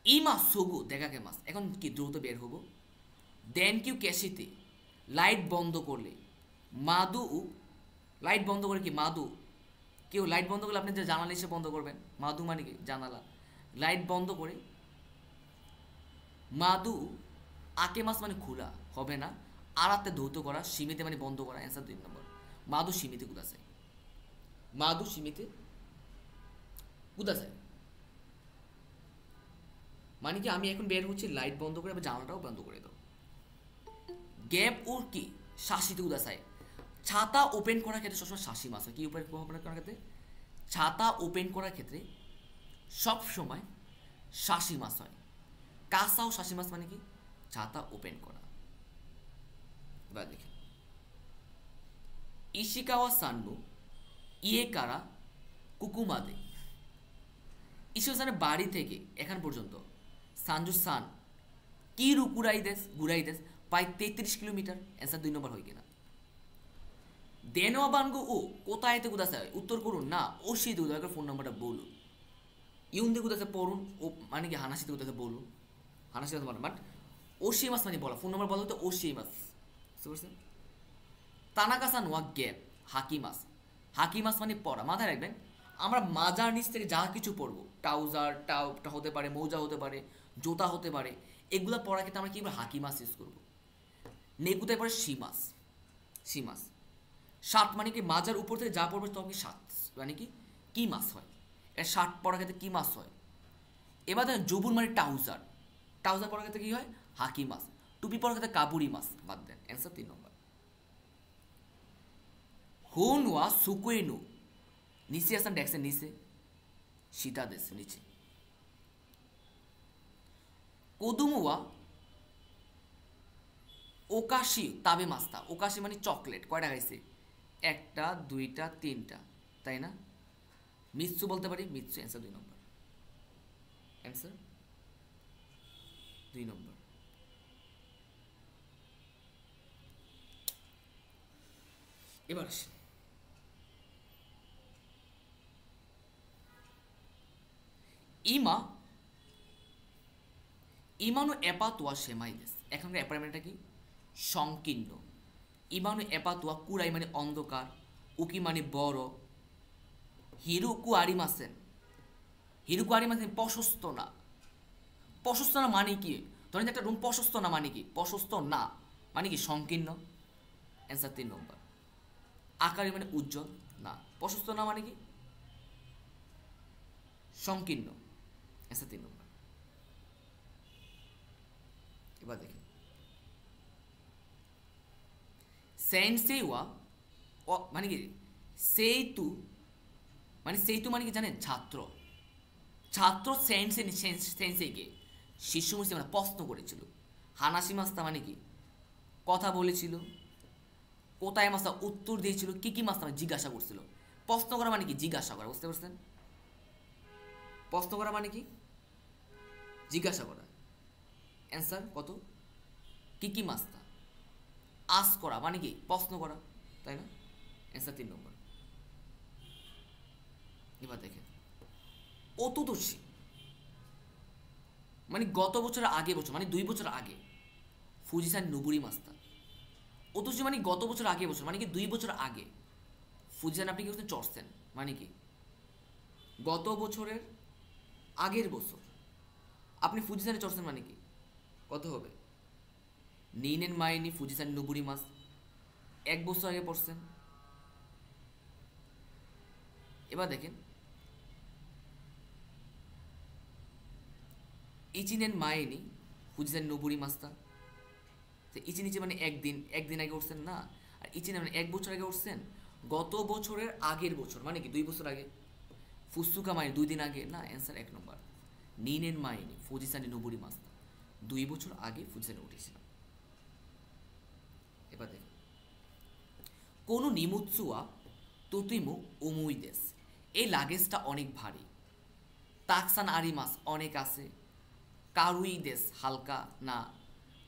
ইমা সোগো দেখাকে মাস, এখন কি দ্রুত বের হবো। দেন কিউ ক্যাশিতে, লাইট বন্ধ করলে। মাদু, লাইট বন্ধ করে কি মাদু, কেউ লাইট বন্ধ করলে আপনি যে জানালা এসে বন্ধ করবেন, মাদু মানে কি জানালা, লাইট বন্ধ করে। মাদু আকে মাস মানে খোলা হবে না, আড়াতে ধৌত করা, সীমিতে মানে বন্ধ করা। অ্যান্সার 2 নম্বর। মাদু সীমিতে কুদাসাই, মাদু সীমিতে কুদাসাই মানে কি আমি এখন বের হচ্ছি, লাইট বন্ধ করে, জানালাটাও বন্ধ করে দাও। গ্যাপ ওর কি শাসিতে কুদাসাই, ছাতা ওপেন করার ক্ষেত্রে সবসময় শাসি মাস হয়। কি ওপেন করার ক্ষেত্রে? ছাতা ওপেন করার ক্ষেত্রে সব সময় শাসি মাস হয়। কাসাও শাসি মাস মানে কি ছাতা ওপেন করা। এবার দেখেন, ইশিকাওয়া সান্নু ইয়ে কারা কুকুমাদে। ইশিকাওয়া বাড়ি থেকে এখান পর্যন্ত সানজু সান কি গুড়াই দেশ প্রায় 33 কিলোমিটার। অ্যান্সার 2 নম্বর হয় কিনা। দেনোয়া বানগো ও কোথায় তে কুদাসাই, উত্তর করুন না, ও সেই দয়া ফোন নাম্বারটা বলুন। ইউন্দে কুদাসে পড়ুন, ও মানে কি হানাসিতে কুদাসে বলুন, হানাসিতে বলেন, বাট ও সেই মাস মানে বলা, ফোন নাম্বার বলা তো ও সেই মাস, বুঝতে পারছেন? তানাকাসান ওয়া গ্যাপ হাকিমাস, হাকিমাস মানে পড়া। মাথায় রাখবেন, আমরা মাজার নিচ থেকে যা কিছু পড়বো, ট্রাউজার টাউটা হতে পারে, মৌজা হতে পারে, জোতা হতে পারে, এগুলো পড়ার ক্ষেত্রে আমরা কীভাবে হাকিমাস ইউজ করবো। নেকুতায় পড়ে সিমাস, সিমাস। সাত মানে কি মাজার উপর থেকে যা পড়বে তখন কি সাত মানে কি মাস হয়, এর শার্ট পরার ক্ষেত্রে কি মাস হয়। এবার দেখেন জবুন মানে টাউজার, টাউজার পরার ক্ষেত্রে কি হয় হাকি মাস, টুপি পরার ক্ষেত্রে কাবুরি মাস। বাদ দেন, অ্যান্সার 3 নম্বর। হোনওয়া সুকুয়েনু নিচে আসেন, ডেক্সের নিচে, সীতা দেশ নিচে। কোদুমুয়া ওকাশি তাবে মাস্তা, ওকাশি মানে চকলেট, কয়টা খাইছে? 1টা 2টা 3টা, তাই না? মিৎসু বলতে পারি, মিৎসু। অ্যান্সার 2 নম্বর, অ্যান্সার 2 নম্বর। এবার আসি ইমা ইমানো এপাতোয়া সেমাই দেশ। এখানকার অ্যাপার্টমেন্টটা কি সংকীর্ণ। ইমানো এপাতোয়া কুরাই মানে অন্ধকার, উকি মানে বড়, হিরুকু আরিমাসেন, হিরুকু আরিমাসেন প্রশস্ত না। প্রশস্ত না মানে কি? ধরেন একটা রুম প্রশস্ত না মানে কি? প্রশস্ত না মানে কি সংকীর্ণ। অ্যান্সার 3 নম্বর। আকারে মানে উজ্জ্বল না, প্রশস্ত না মানে কি সংকীর্ণ। অ্যান্সার 3 নম্বর। এবার দেখেন সেন্সেওয়া মানে কি সেইতু, মানে সেইতু মানে কি জানেন? ছাত্র, ছাত্র সেন্সেকে শিশু মুসি মানে প্রশ্ন করেছিল। হানাসি মাস্তা মানে কি কথা বলেছিল। কোথায় মাস্তা উত্তর দিয়েছিল। কি মাস্তা মানে জিজ্ঞাসা করছিল। প্রশ্ন করা মানে কি জিজ্ঞাসা করা, বুঝতে পারছেন? প্রশ্ন করা মানে কি? জিজ্ঞাসা করা। অ্যান্সার কত? কি মাস্তা। আস করা মানে কি? প্রশ্ন করা, তাই না? অ্যান্সার 3 নম্বর। এবার দেখেন অতুদর্শী মানে গত বছরের আগে বছর, মানে 2 বছর আগে ফুজিসান নুবুরি মাস্তা। অতুদর্শী মানে গত বছর আগে বছর, মানে কি 2 বছর আগে ফুজিসান আপনি কি করছেন? চড়ছেন, মানে কি গত বছরের আগের বছর আপনি ফুজিসানে চড়ছেন, মানে কি কত হবে? নিনেন মাইনি ফুজিসান নুবুরি মাস 1 বছর আগে পড়ছেন। এবার দেখেন ইচিনেন মাইনি ফুজিসান নুবুরি মাস্তা। তো ইচিনিচি মানে একদিন আগে উঠছেন না, আর ইচিনে মানে 1 বছর আগে উঠছেন। গত বছরের আগের বছর মানে কি 2 বছর আগে। ফুসুকা মাইনি 2 দিন আগে না, অ্যান্সার 1 নম্বর। নিনেন মাইনি ফুজিসানি নুবুরি মাস্তা 2 বছর আগে ফুজিসানে উঠেছিলাম। এবার দেখেন কোনো নিমুৎসুয়া তুতিমু ওমুই দেশ, এই লাগেজটা অনেক ভারী। তাকসান আরিমাস অনেক আছে। কারুই দেশ হালকা না।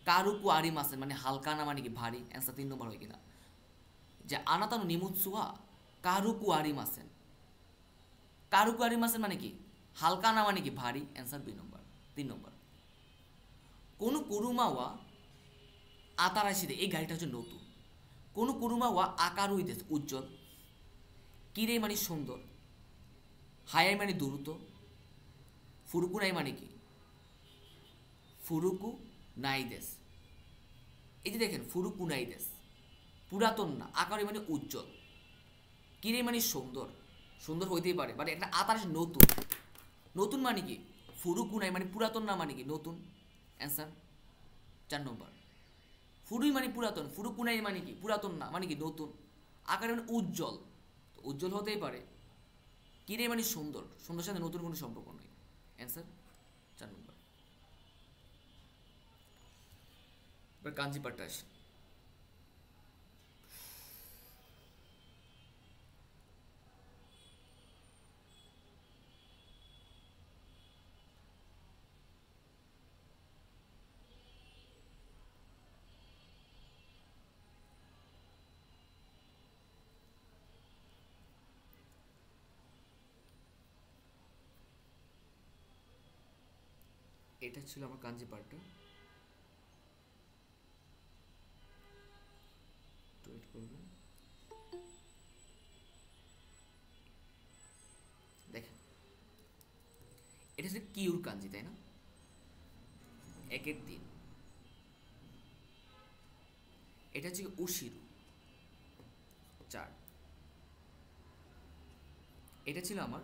কারুকু আরিমাসেন মানে হালকা না, মানে কি ভারী। অ্যান্সার 3 নম্বর হয় কিনা? যে আনাতানো নিমুৎসুয়া কারুকু আরিমাসেন, কারুকু আরিমাসেন মানে কি হালকা না, মানে কি ভারী। অ্যান্সার 2 নম্বর। 3 নম্বর কোনো কুরুমাওয়া আতারাশিদে, এই গাড়িটা হচ্ছে নতুন। কোনো কুরুমাওয়া আকারুই দেশ উজ্জ্বল। কিরে মানে সুন্দর। হায়াই মানে দ্রুত। ফুরুকু নাই মানে কি ফুরুকু নাই দেশ। এই যে দেখেন ফুরুকু নাই দেশ পুরাতন না, আকারে মানে উজ্জ্বল। কিরে মানে সুন্দর, সুন্দর হইতেই পারে, বাট একটা আতারাশি নতুন। নতুন মানে কি ফুরুকু নাই মানে পুরাতন না, মানে কি নতুন। অ্যান্সার 4 নম্বর। ফুরুই মানে পুরাতন, ফুরুকু নাই মানে কি পুরাতন না, মানে কি নতুন। আকারে মানে উজ্জ্বল, তো উজ্জ্বল হতেই পারে। কিরে মানে সুন্দর, সুন্দর সাথে নতুন কোনো সম্পর্ক নেই। অ্যান্সার 4 নম্বর। এবার কাঞ্জি পাট্টা আসে। এটা ছিল আমার কাঞ্জি পাট্টা। ওয়েট করবেন, দেখেন এটা হচ্ছে কিউর কাঞ্জি, তাই না? 1-3। এটা হচ্ছে উশিরু 4। এটা ছিল আমার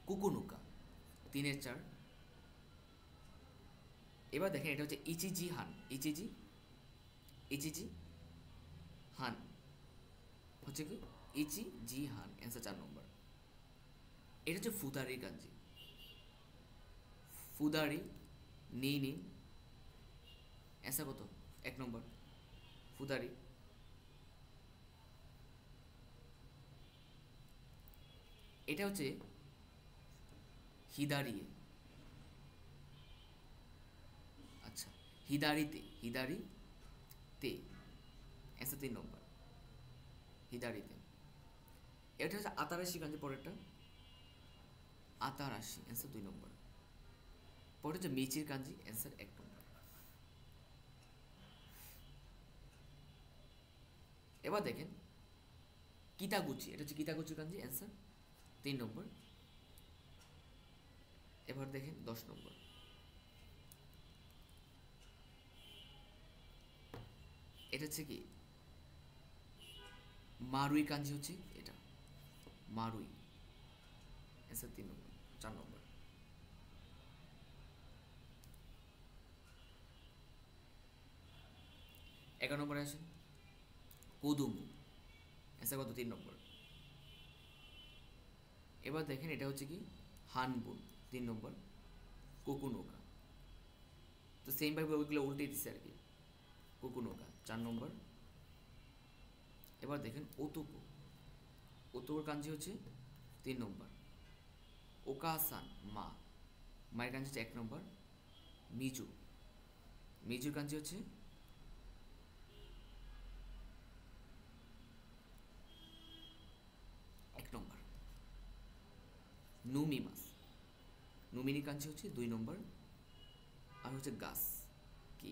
কুকুনুকা 3-4। এবার দেখেন এটা হচ্ছে ইচিজি হান, ইচিজি হান হচ্ছে কি ইচিজি হান। অ্যান্সার 4 নম্বর। এটা হচ্ছে ফুদারি কাঞ্জি, ফুদারি নিনি। অ্যান্সার কত? 1 নম্বর ফুদারি। এটা হচ্ছে হিদারিয়ে, আচ্ছা হিদারিতে। অ্যান্সার 3 নম্বর হিদারিতে। এটা হচ্ছে আতারাশি কাঞ্জি, পরেরটা আতারাশি। অ্যান্সার 2 নম্বর। পরে হচ্ছে মিচির কাঞ্জি। অ্যান্সার 1 নম্বর। এবার দেখেন কিতাগুচি, এটা হচ্ছে কিতাগুচি কাঞ্জি। অ্যান্সার 3 নম্বর। এবার দেখেন 10 নম্বর। এটা হচ্ছে কি মারুই কাঞ্জি, হচ্ছে এটা মারুই। অ্যান্সার 3 নম্বর। 4 নম্বর। 11 নম্বরে আসেন কুদুমু। অ্যান্সার কত? 3 নম্বর। এবার দেখেন এটা হচ্ছে কি হানবুন 3 নম্বর। কোকুনোকা, তো সেমভাবে ওইগুলো উল্টে দিচ্ছে আর কি। কোকুনোকা 4 নম্বর। এবার দেখেন ওতোকো, ওতোকোর কাঞ্জি হচ্ছে 3 নম্বর। ওকাসান মা, মায়ের কাঞ্জি হচ্ছে 1 নম্বর। মিজু, মিজুর কাঞ্জি হচ্ছে এক নম্বর। নুমিমাস, নুমিনি কাঞ্জি হচ্ছে 2 নম্বর। আর হচ্ছে গাছ, কি,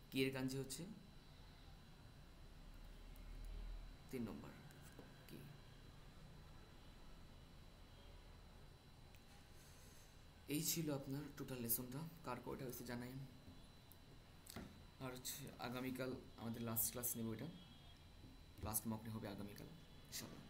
কি এর কাঞ্জি হচ্ছে 3 নম্বর। কি, এই ছিল আপনার টোটাল লেসনটা। কার কয়টা হয়েছে জানাই। আর হচ্ছে আগামীকাল আমাদের লাস্ট ক্লাস নেব, এটা লাস্ট মক হবে আগামীকাল ইনশাল্লাহ।